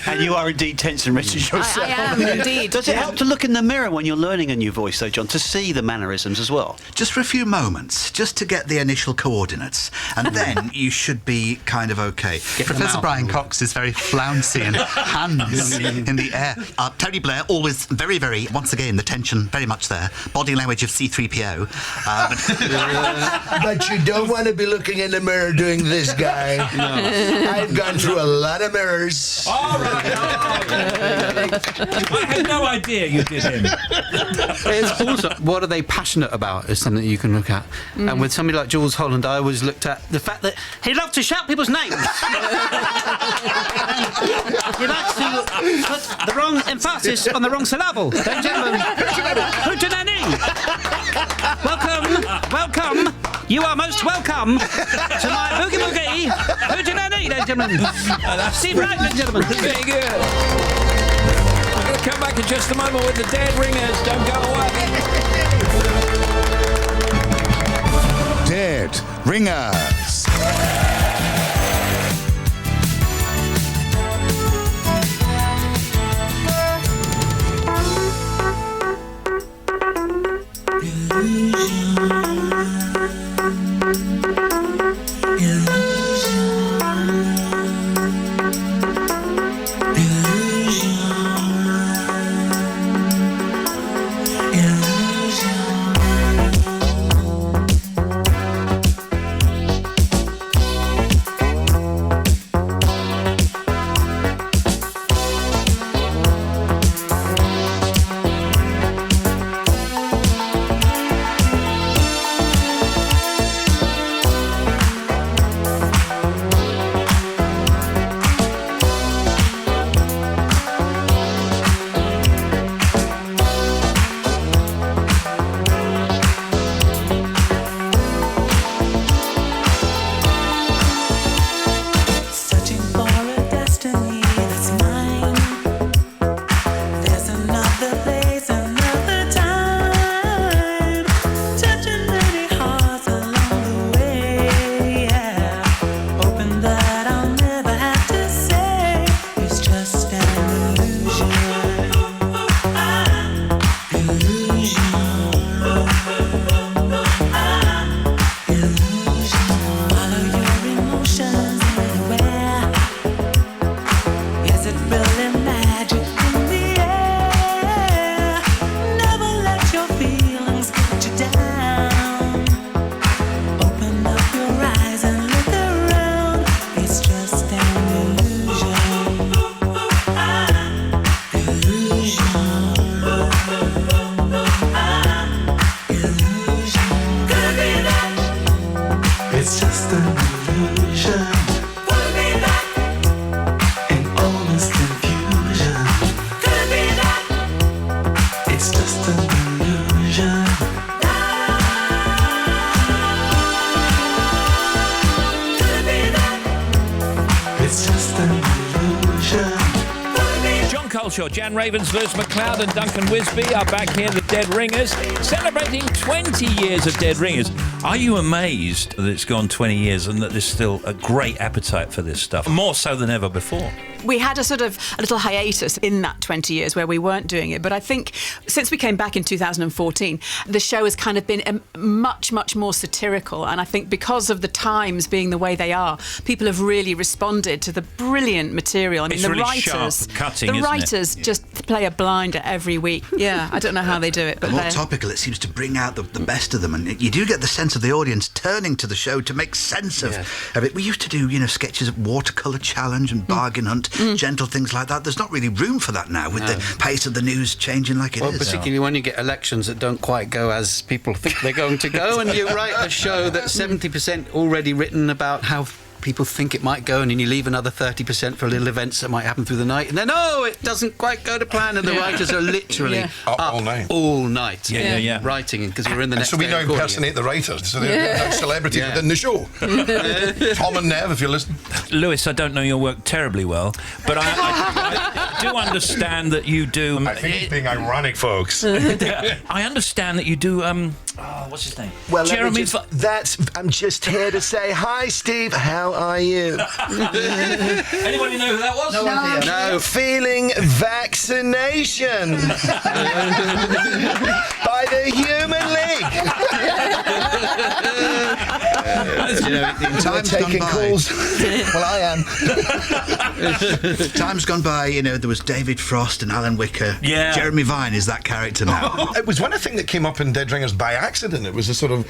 And you are indeed tense and rigid yourself. I am indeed. Does it help to look in the mirror when you're learning a new voice, though, John, to see the mannerisms as well? Just for a few moments, just to get the initial coordinates, and then you should be kind of okay. Professor Brian Cox is very flouncy and hands in the air. Tony Blair, always very, very, once again, the tension very much there. Body language of C-3PO. But you don't want to be looking in the mirror doing this, guy. No. I've gone through a lot of mirrors. All right. I had no idea you did him. It's also, what are they passionate about is something you can look at. And with somebody like Jules Holland, I always looked at the fact that he loved to shout people's names. He likes to put the wrong emphasis on the wrong syllable. Ladies and gentlemen, Hootenanny. Welcome. You are most welcome to my boogie boogie. Hootenanny, ladies and gentlemen. Steve Wright, ladies and gentlemen. Very good. We're going to come back in just a moment with the Dead Ringers. Don't go away. Dead Ringers. Jan Ravens, Lewis McLeod and Duncan Wisby are back here, the Dead Ringers, celebrating 20 years of Dead Ringers. Are you amazed that it's gone 20 years and that there's still a great appetite for this stuff? More so than ever before. We had a little hiatus in that 20 years where we weren't doing it. But I think since we came back in 2014, the show has kind of been much, much more satirical. And I think because of the times being the way they are, people have really responded to the brilliant material. I mean, It's the really writers, sharp cutting, the isn't it? writers just play a blinder every week. Yeah, I don't know how they do it, but More they're... topical, it seems to bring out the best of them, and you do get the sense of the audience turning to the show to make sense of it. We used to do, sketches of watercolour challenge and bargain hunt, gentle things like that. There's not really room for that now with the pace of the news changing like it Well, is. particularly when you get elections that don't quite go as people think they're going to go, and you write a show that's 70% already written about how people think it might go, and then you leave another 30% for little events that might happen through the night, and then it doesn't quite go to plan, and the writers are literally up all night writing, because we're in the next so we day now recording impersonate it. the writers, so they're now celebrities within the show. Tom and Nev, if you're listening. Lewis, I don't know your work terribly well, but I do understand that you do... I think he's being ironic, folks. I understand that you do... what's his name? Well, Jeremy... I'm just here to say hi, Steve. How are you? Anybody know who that was? No idea. No. Feeling vaccination by the Human League. In times taking gone by, calls. Well, I am. Times gone by, there was David Frost and Alan Wicker. Yeah. Jeremy Vine is that character now. It was one thing that came up in Dead Ringers by accident. It was a sort of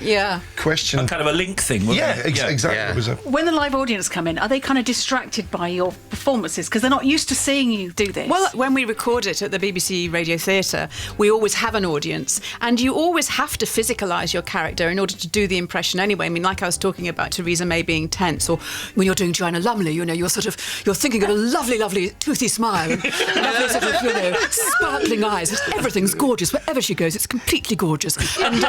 question. A kind of a link thing, wasn't it? Exactly. Yeah. It was a... When the live audience come in, are they kind of distracted by your performances because they're not used to seeing you do this? Well, when we record it at the BBC Radio Theatre, we always have an audience, and you always have to physicalise your character in order to do the impression anyway. I mean, like I was talking about Theresa May being tense, or when you're doing Joanna Lumley, you're thinking of a lovely, lovely toothy smile, and lovely sort of, sparkling eyes. Everything's gorgeous. Wherever she goes, it's completely gorgeous. And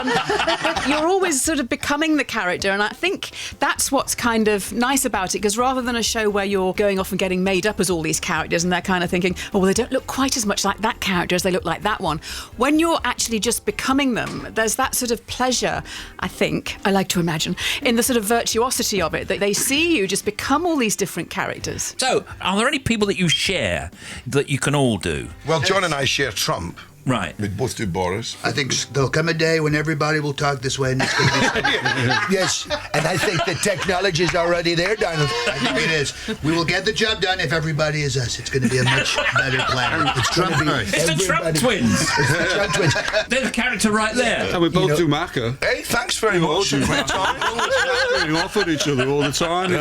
you're always sort of becoming the character, and I think that's what's kind of nice about it, because rather than a show where you're going off and getting made up as all these characters and they're kind of thinking, oh, well, they don't look quite as much like that character as they look like that one. When you're actually just becoming them, there's that sort of pleasure, I think, I like to imagine, in the sort of virtuosity of it, that they see you just become all these different characters. So, are there any people that you share that you can all do? Well, John and I share Trump. Right. We both do Boris. I think there'll come a day when everybody will talk this way, and it's going to be... Yes, and I think the technology is already there, Donald. I think it is. We will get the job done if everybody is us. It's going to be a much better plan. It's Trump. It's the Trump twins. It's the Trump twins. There's a character right there. And we both do Macca. Hey, thanks very much. Doing off at each other all the time.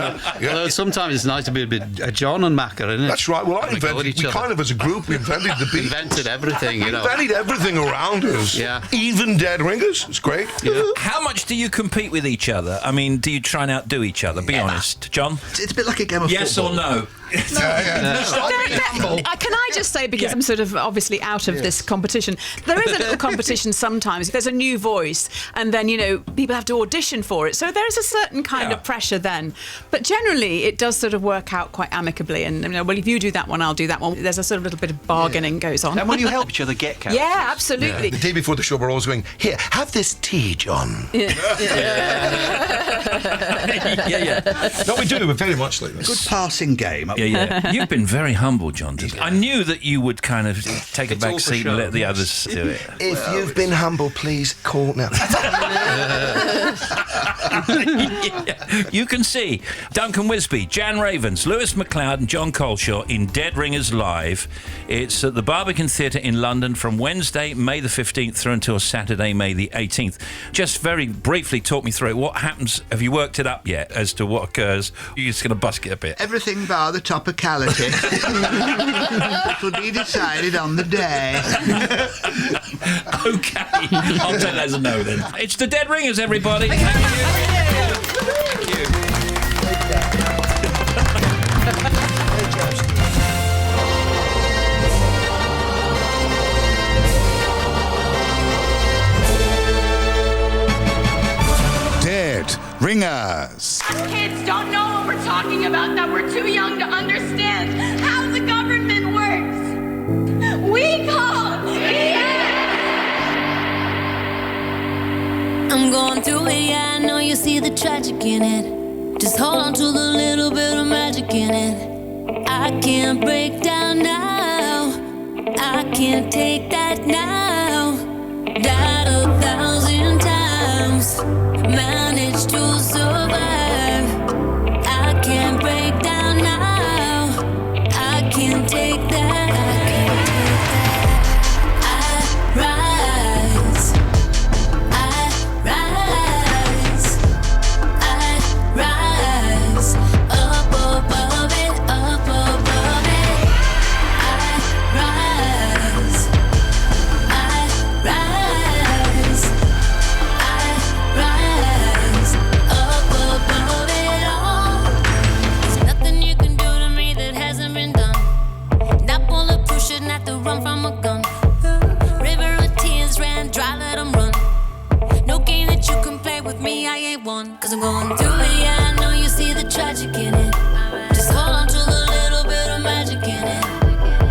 Although sometimes it's nice to be a bit John and Macca, isn't it? That's right. Well, we kind of, as a group, we invented the beat. Invented everything, Everything around us. Yeah. Even Dead Ringers. It's great. Yeah. How much do you compete with each other? I mean, do you try and outdo each other? Be honest. John? It's a bit like a game of Yes football. or no? Can I just say, because I'm sort of obviously out of this competition, there is a little competition sometimes. There's a new voice, and then, people have to audition for it. So there is a certain kind of pressure then. But generally, it does sort of work out quite amicably. And, well, if you do that one, I'll do that one. There's a sort of little bit of bargaining goes on. And when you help each other get characters. Yeah, absolutely. The day before the show, we're always going, here, have this tea, John. Yeah. No, we do. We're very much like this. Good passing game. Yeah. You've been very humble, John. I knew that you would kind of take a back seat and let the others do it. If you've been humble, please call now. You can see Duncan Wisby, Jan Ravens, Lewis MacLeod and John Colshaw in Dead Ringers Live. It's at the Barbican Theatre in London from Wednesday, May the 15th through until Saturday, May the 18th. Just very briefly talk me through it. What happens? Have you worked it up yet as to what occurs? You're just going to busk it a bit. Everything bar the topicality. It will be decided on the day. Okay. I'll take that as a no then. It's the Dead Ringers, everybody. Thank you. Dead Ringers. Kids don't know what we're talking about, that we're too young to understand how the government works. We call BS! I'm going through it, yeah, I know you see the tragic in it. Just hold on to the little bit of magic in it. I can't break down now. I can't take that now. Died 1,000 times, managed to survive. I can't break down now. I can't take that. I rise. I rise. I rise. Up above it, up above it. I rise. I rise. I rise. Up above it all. There's nothing you can do to me that hasn't been done. Not bulletproof, shouldn't have to run from a gun. River of tears ran dry, let 'em run. No game that you can play with me, I ain't one. Cause I'm going through it, yeah, I know you see the tragic in it. Just hold on to the little bit of magic in it.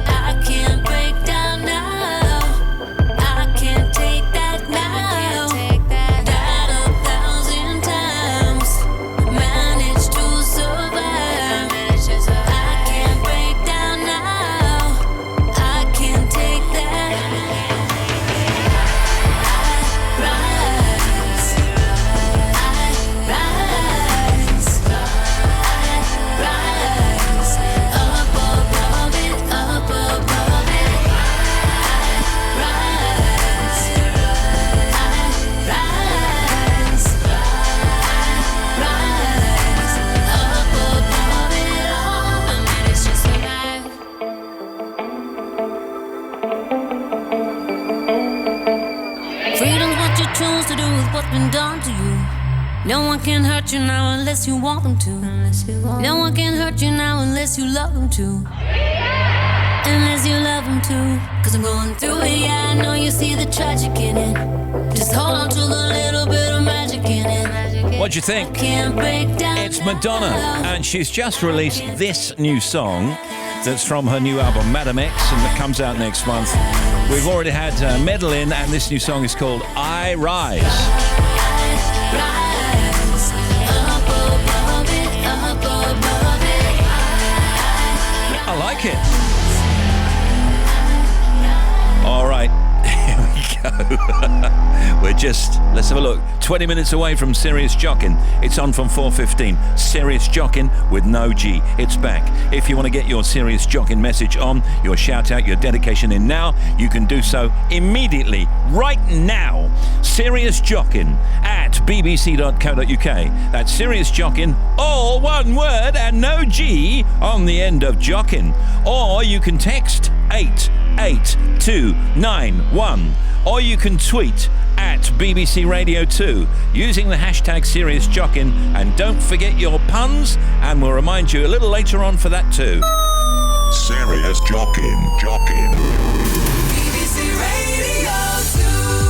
I can't break down now. I can't take that now. Died 1,000 times, managed to survive. I can't break down now. I can't take that. I rise. I rise. I rise. Up above it, up above it. I rise. I rise. I rise. Up above it all. I managed to survive. Freedom's what you choose to do with what's been done to you. No one can hurt you now unless you want them to. No one can hurt you now unless you love them to. Unless you love them to. Cause I'm going through it, yeah, I know you see the tragic in it. Just hold on to the little bit of magic in it. What do you think? Can't break down. It's Madonna, and she's just released this new song that's from her new album, Madam X, and that comes out next month. We've already had Medellin, and this new song is called I Rise. Rise. Up above it, up above it. I like it. All right, here we go. Let's have a look. 20 minutes away from Serious Jockin'. It's on from 4:15. Serious Jockin' with no G. It's back. If you want to get your Serious Jockin' message on, your shout out, your dedication in now, you can do so immediately, right now. Serious Jockin' at bbc.co.uk. That's Serious Jockin', all one word and no G on the end of Jockin'. Or you can text 88291. Or you can tweet at BBC Radio 2 using the hashtag Serious Jockin', and don't forget your puns, and we'll remind you a little later on for that too. Serious Jockin'. BBC Radio 2.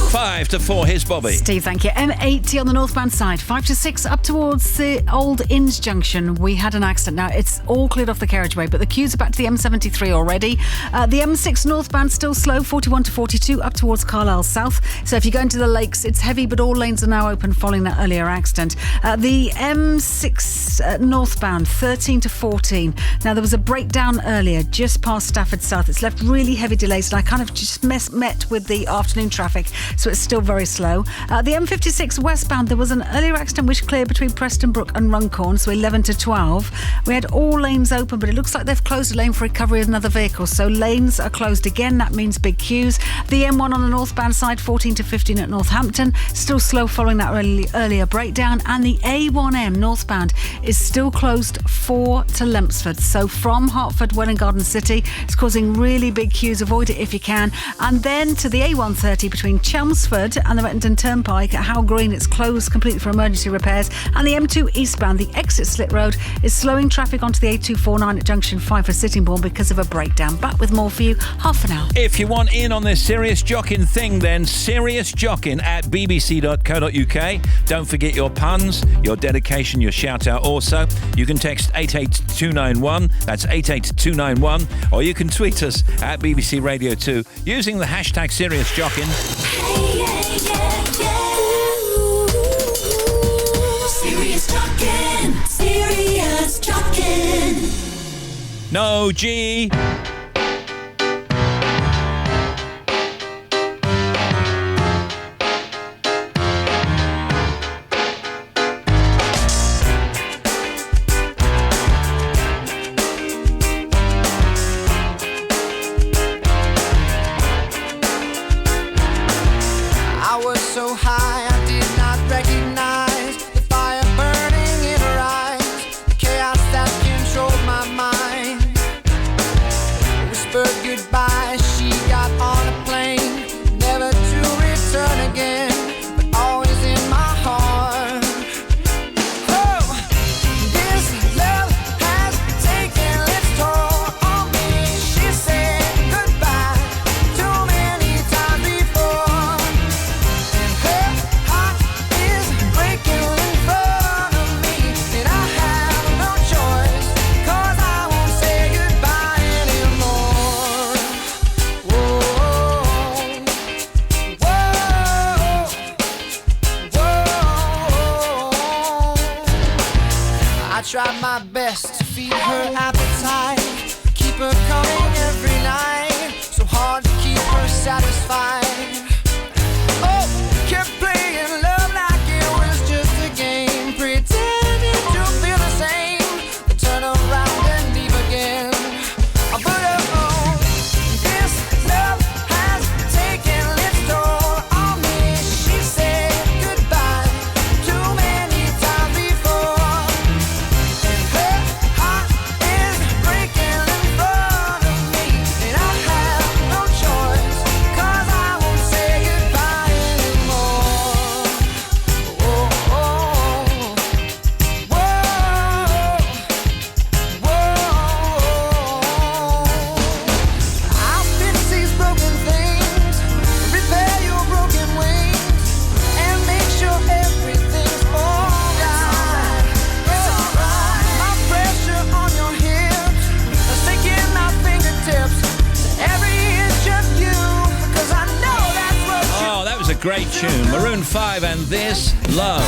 5 to 4, here's Bobby. Steve, thank you. M80 on the northbound side, 5 to 6 up towards the old Inns Junction. We had an accident. Now, it's all cleared off the carriageway, but the queues are back to the M73 already. The M6 northbound still slow, 41 to 42 up towards Carlisle South. So if you go into the lakes, it's heavy, but all lanes are now open following that earlier accident. The M6 northbound, 13 to 14. Now, there was a breakdown earlier just past Stafford South. It's left really heavy delays, and I kind of just met with the afternoon traffic, so it's still very slow. The M56 westbound, there was an earlier accident which cleared between Prestonbrook and Runcorn, so 11 to 12. We had all lanes open, but it looks like they've closed a lane for recovery of another vehicle, so lanes are closed again. That means big queues. The M1 on the northbound side, 14 to 15 at Northampton, still slow following that earlier breakdown. And the A1M northbound is still closed 4 to Lempsford, so from Hertford, Welwyn Garden City, it's causing really big queues. Avoid it if you can. And then to the A130 between Chelmsford and the Rettendon Turnpike at Howe Green, it's closed completely for emergency repairs. And the M2 eastbound, the exit Slit Road, is slowing traffic onto the A249 at junction 5 for Sittingbourne because of a breakdown. Back with more for you, half an hour. If you want in on this Serious Jockin' thing, then Serious Jockin' at bbc.co.uk. Don't forget your puns, your dedication, your shout out also. You can text 88291, that's 88291, or you can tweet us at BBC Radio 2 using the hashtag Serious Jockin'. Hey, yeah, yeah, yeah. No G. I was so high I did not recognize the fire burning in her eyes, the chaos that controlled my mind. Whispered goodbye, she got on a plane, never to return again, but always in my heart. Oh, this love has taken its toll on me. She said goodbye too many times before. Her heart is breaking in front of me, and I have no choice, 'cause I won't say goodbye anymore. Whoa, whoa, whoa. I tried my best to feed her appetite, keep her coming every night, so hard to keep her satisfied. Oh, kept playing love like it was just a game, pretending to feel the same, then turn around and leave again. But oh, this love has taken its toll on me. She said goodbye too many times before, and her heart is breaking in front of me, and I have no choice, 'cause I won't say goodbye anymore. Whoa, whoa, I'll fix these broken things, repair your broken wings, and make sure everything's alright. It's alright. My pressure on your hips, sticking my fingertips to every inch of you, 'cause I know that's what you. Oh, that was a great tune. Maroon 5 and This Love.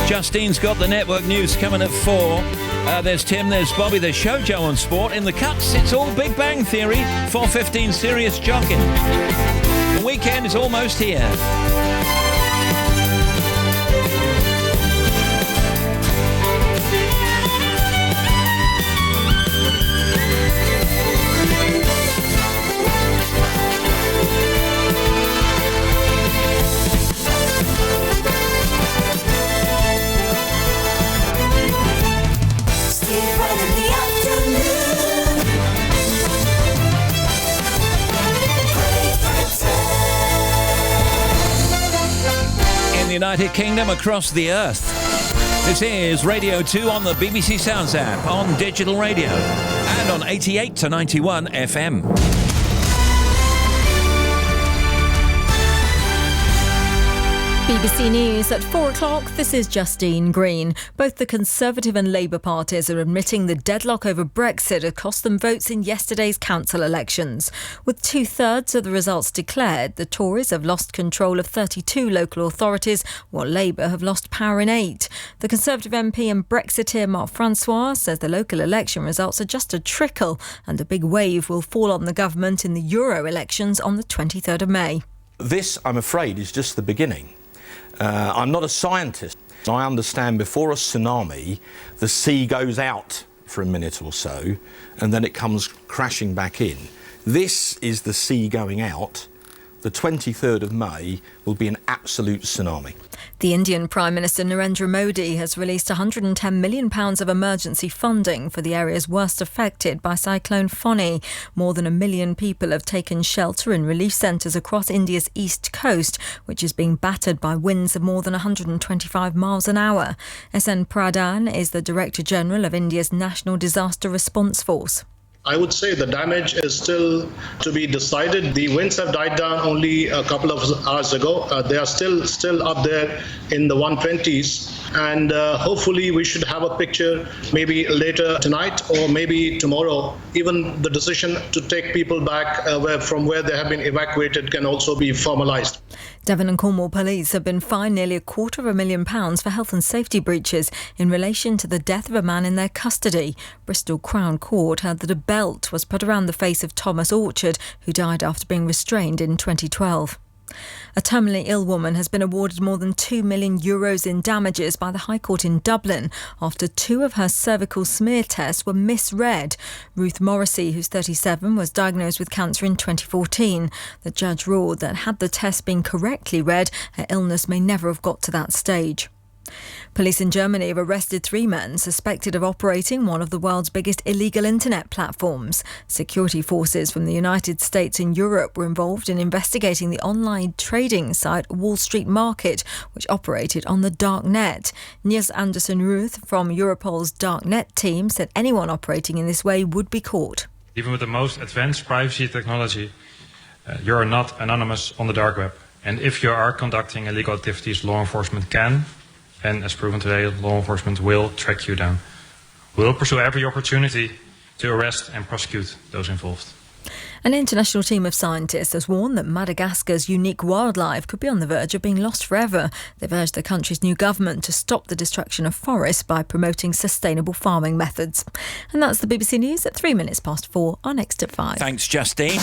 Justine's got the network news coming at 4. There's Tim, there's Bobby, there's Shoujo on Sport. In the cuts, it's all Big Bang Theory. 4:15 Serious Jogging. The weekend is almost here. Steve Wright in the afternoon. In the United Kingdom, across the earth. This is Radio 2 on the BBC Sounds app, on digital radio, and on 88 to 91 FM. BBC News at 4 o'clock. This is Justine Green. Both the Conservative and Labour parties are admitting the deadlock over Brexit had cost them votes in yesterday's council elections. With 2/3 of the results declared, the Tories have lost control of 32 local authorities, while Labour have lost power in 8. The Conservative MP and Brexiteer Mark Francois says the local election results are just a trickle, and a big wave will fall on the government in the Euro elections on the 23rd of May. This, I'm afraid, is just the beginning. I'm not a scientist. I understand before a tsunami, the sea goes out for a minute or so, and then it comes crashing back in. This is the sea going out. The 23rd of May will be an absolute tsunami. The Indian Prime Minister Narendra Modi has released £110 million of emergency funding for the areas worst affected by Cyclone Fani. More than 1 million people have taken shelter in relief centres across India's east coast, which is being battered by winds of more than 125 miles an hour. SN Pradhan is the Director General of India's National Disaster Response Force. I would say the damage is still to be decided. The winds have died down only a couple of hours ago. They are still up there in the 120s. and hopefully we should have a picture maybe later tonight or maybe tomorrow. Even the decision to take people back from where they have been evacuated can also be formalised. Devon and Cornwall police have been fined nearly £250,000 for health and safety breaches in relation to the death of a man in their custody. Bristol Crown Court held that a belt was put around the face of Thomas Orchard, who died after being restrained in 2012. A terminally ill woman has been awarded more than €2 million in damages by the High Court in Dublin after 2 of her cervical smear tests were misread. Ruth Morrissey, who's 37, was diagnosed with cancer in 2014. The judge ruled that had the test been correctly read, her illness may never have got to that stage. Police in Germany have arrested 3 men suspected of operating one of the world's biggest illegal internet platforms. Security forces from the United States and Europe were involved in investigating the online trading site Wall Street Market, which operated on the dark net. Niels Andersen-Ruth from Europol's dark net team said anyone operating in this way would be caught. Even with the most advanced privacy technology, you are not anonymous on the dark web. And if you are conducting illegal activities, law enforcement can, and as proven today, law enforcement will track you down. We'll pursue every opportunity to arrest and prosecute those involved. An international team of scientists has warned that Madagascar's unique wildlife could be on the verge of being lost forever. They've urged the country's new government to stop the destruction of forests by promoting sustainable farming methods. And that's the BBC News at 4:03. Our next at 5. Thanks, Justine.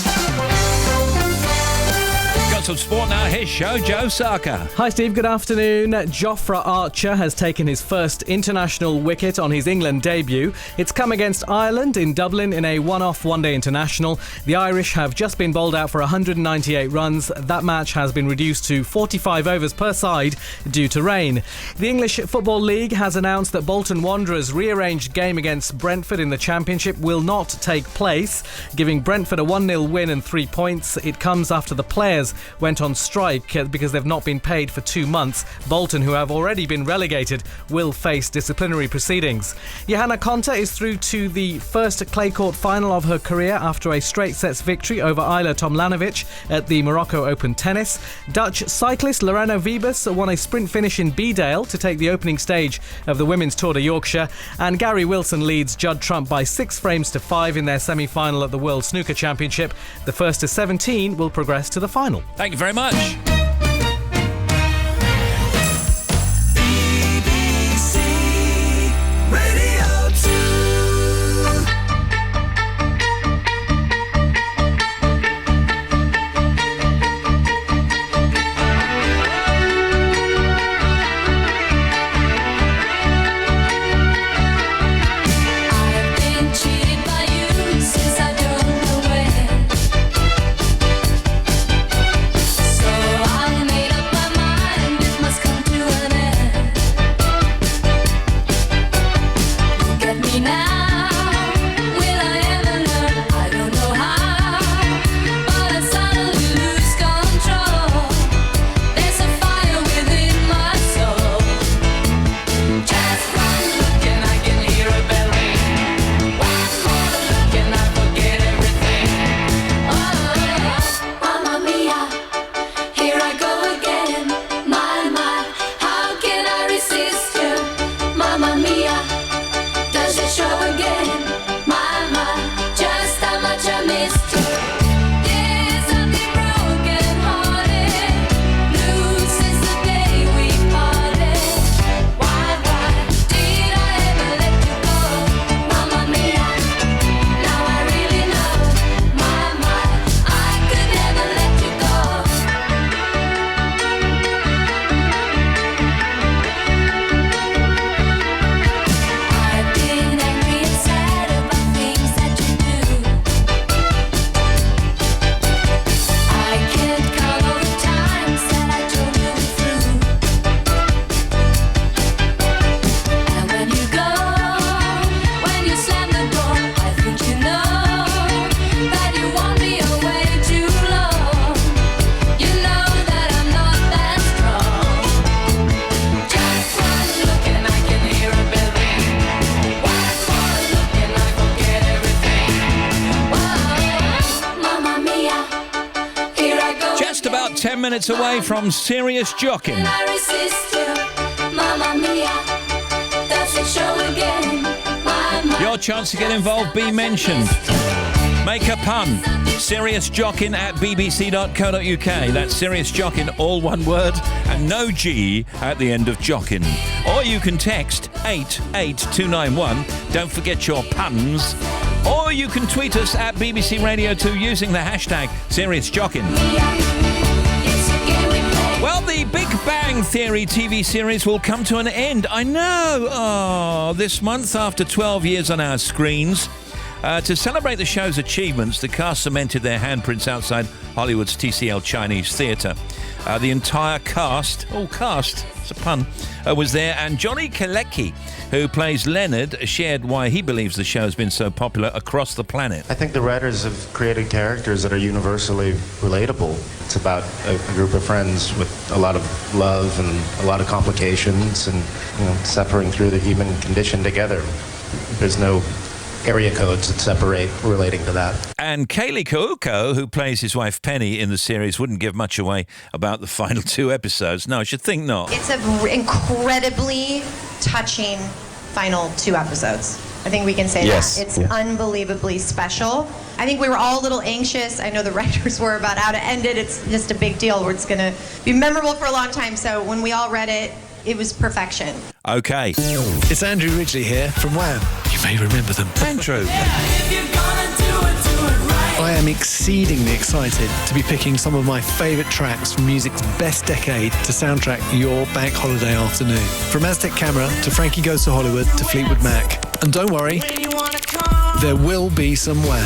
Got some sport now. Here's show Joe Sarker. Hi Steve, good afternoon. Jofra Archer has taken his first international wicket on his England debut. It's come against Ireland in Dublin in a one-off one-day international. The Irish have just been bowled out for 198 runs. That match has been reduced to 45 overs per side due to rain. The English Football League has announced that Bolton Wanderers' rearranged game against Brentford in the Championship will not take place, giving Brentford a 1-0 win and 3 points. It comes after the players went on strike because they've not been paid for 2 months. Bolton, who have already been relegated, will face disciplinary proceedings. Johanna Konta is through to the first clay court final of her career after a straight sets victory over Ayla Tomljanovic at the Morocco Open Tennis. Dutch cyclist Lorena Wiebes won a sprint finish in Bedale to take the opening stage of the Women's Tour de Yorkshire, and Gary Wilson leads Judd Trump by 6 frames to 5 in their semi-final at the World Snooker Championship. The first to 17 will progress to the final. Thank you very much. BBC Radio 2. I've been cheated by you since I don't know when. So I made up my mind, it must come to an end. Get me now, will I ever learn? I don't know how, but I suddenly lose control. There's a fire within my soul. Just one look and I can hear a bell ring. One more look and I forget everything. Oh, Mamma Mia. Here I go again, my, how can I resist you? Mamma Mia, does it show again? My, just how much I missed you. There's something broken hearted, blue since the day we parted. Why did I ever let you go? Mamma Mia, now I really know. My, I could never let you go. I've been angry and sad about things that you do. I can't count all the times that I told you the truth. And when you go, when you slam the door, I think you know that you want me away too long. You know that I'm not that strong. Just one look and I can hear a bell ring. One more look and I forget everything. Whoa, Mamma Mia, here I go. Just about 10 minutes away from Serious Jockin'. Can I resist you, Mamma Mia? chance to get involved, be mentioned. Make a pun. SeriousJockin@bbc.co.uk. That's Serious Jockin, all one word, and no G at the end of Jockin. Or you can text 88291. Don't forget your puns. Or you can tweet us at BBC Radio 2 using the hashtag SeriousJockin. Well, the Big Bang Theory TV series will come to an end. I know. Oh, this month after 12 years on our screens. To celebrate the show's achievements, the cast cemented their handprints outside Hollywood's TCL Chinese Theatre. The entire cast, it's a pun, was there, and Johnny Galecki, who plays Leonard, shared why he believes the show has been so popular across the planet. I think the writers have created characters that are universally relatable. It's about a group of friends with a lot of love and a lot of complications and, suffering through the human condition together. There's no area codes that separate relating to that. And Kaylee Cuoco, who plays his wife Penny in the series, wouldn't give much away about the final 2 episodes. No, I should think not. It's an incredibly touching final 2 episodes. I think we can say that. It's unbelievably special. I think we were all a little anxious. I know the writers were about how to end it. It's just a big deal. It's going to be memorable for a long time. So when we all read it, it was perfection. Okay. It's Andrew Ridgeley here from Wham. You may remember them. Andrew. I am exceedingly excited to be picking some of my favourite tracks from music's best decade to soundtrack your bank holiday afternoon. From Aztec Camera to Frankie Goes to Hollywood to Fleetwood Mac. And don't worry, there will be some Wham.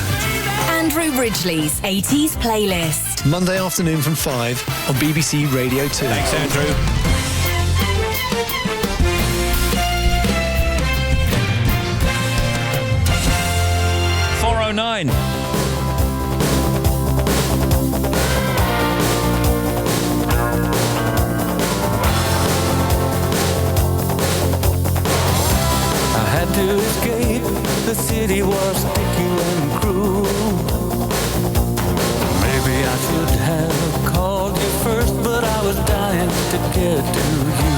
Andrew Ridgeley's 80s playlist. Monday afternoon from 5 on BBC Radio 2. Thanks, Andrew. .9. I had to escape, the city was sticky and cruel. Maybe I should have called you first, but I was dying to get to you.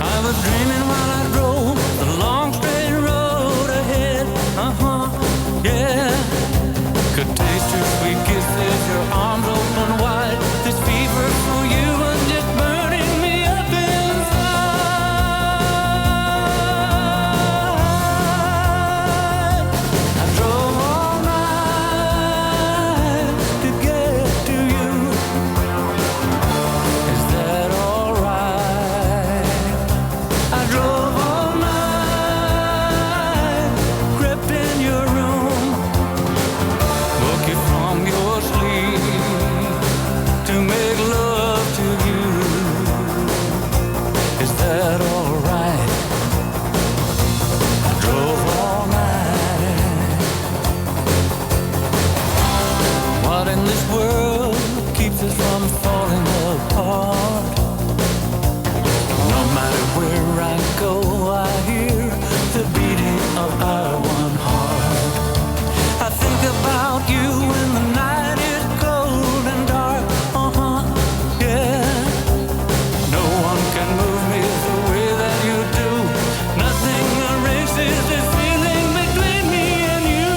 I was dreaming while I drove the long straight road ahead. Yeah, could taste your sweet kisses, your arms open wide. This fever for you was just burning me up inside. I drove all night to get to you. Is that alright? I drove all night, crept in your room, woke you from your sleep to make love to you. Is that alright? I drove all night. What in this world keeps us from falling apart? No matter where I go, I hear the beating of our one heart. I think about you when the night is cold and dark. Yeah. No one can move me the way that you do. Nothing erases this feeling between me and you.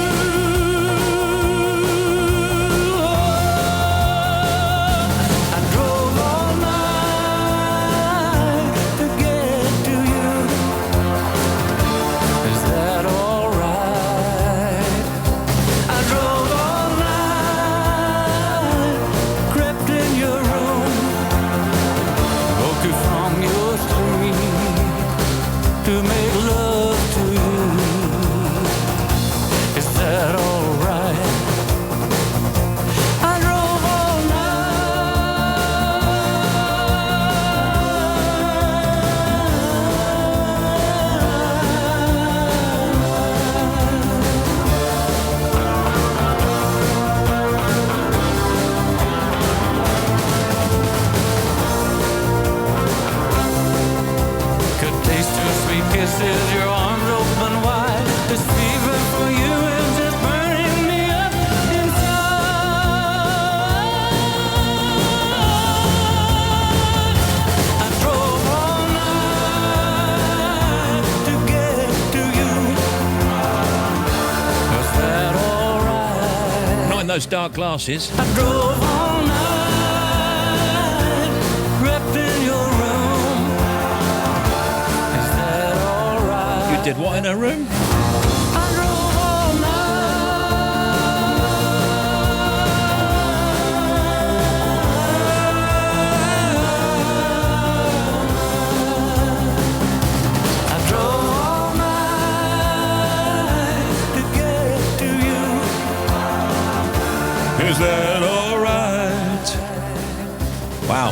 I drove all night to get to you. Is that alright? I drove all night, crept in your room, woke you from your sleep to make love to you. Is that alright? I drove all could taste your sweet kisses, your arms open wide. This fever for you is just burning me up inside. I drove all night to get to you. those dark glasses. I drove all night, crept in your room. Is that alright? You did what in her room? I drove all night. I drove all night to get to you. Is that all right? Wow.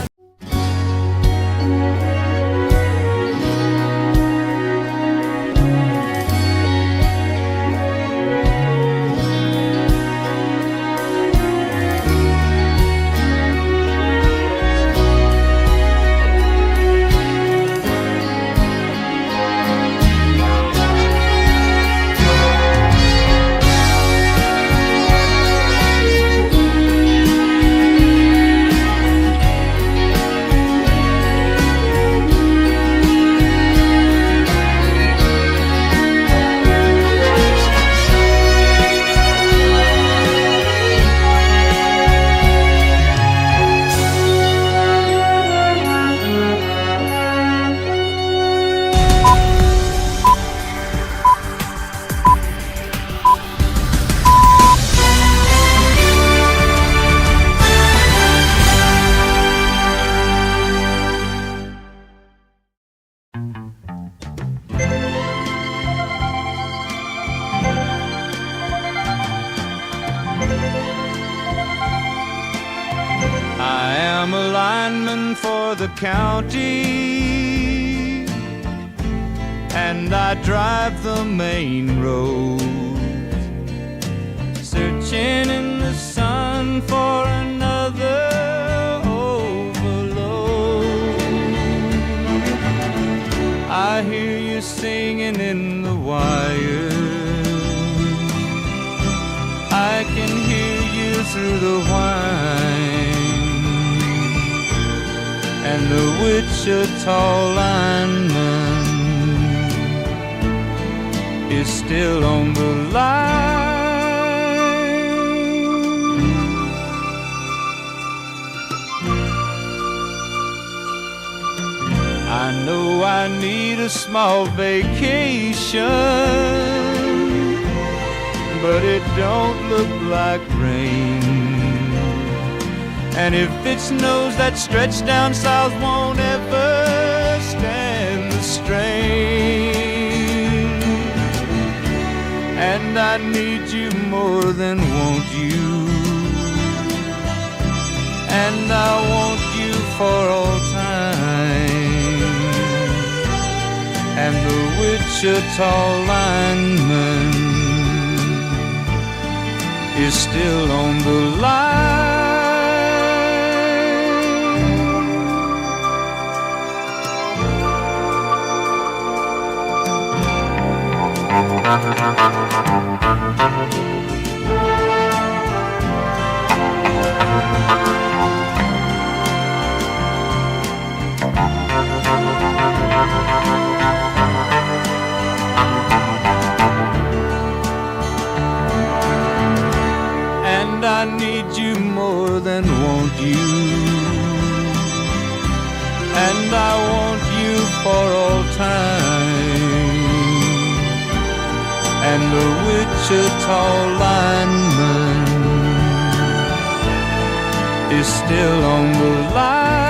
I am a lineman for the county, and I drive the main road, searching in the sun for another overload. I hear you singing in the wire, I can hear you through the whine, and the Wichita lineman is still on the line. I know I need a small vacation, but it don't look like rain. And if it snows, that stretch down south won't ever stand the strain. And I need you more than want you, and I want you for all time. And the Wichita lineman is still on the line. And I need you more than want you, and I want you for all time. And the Wichita lineman is still on the line.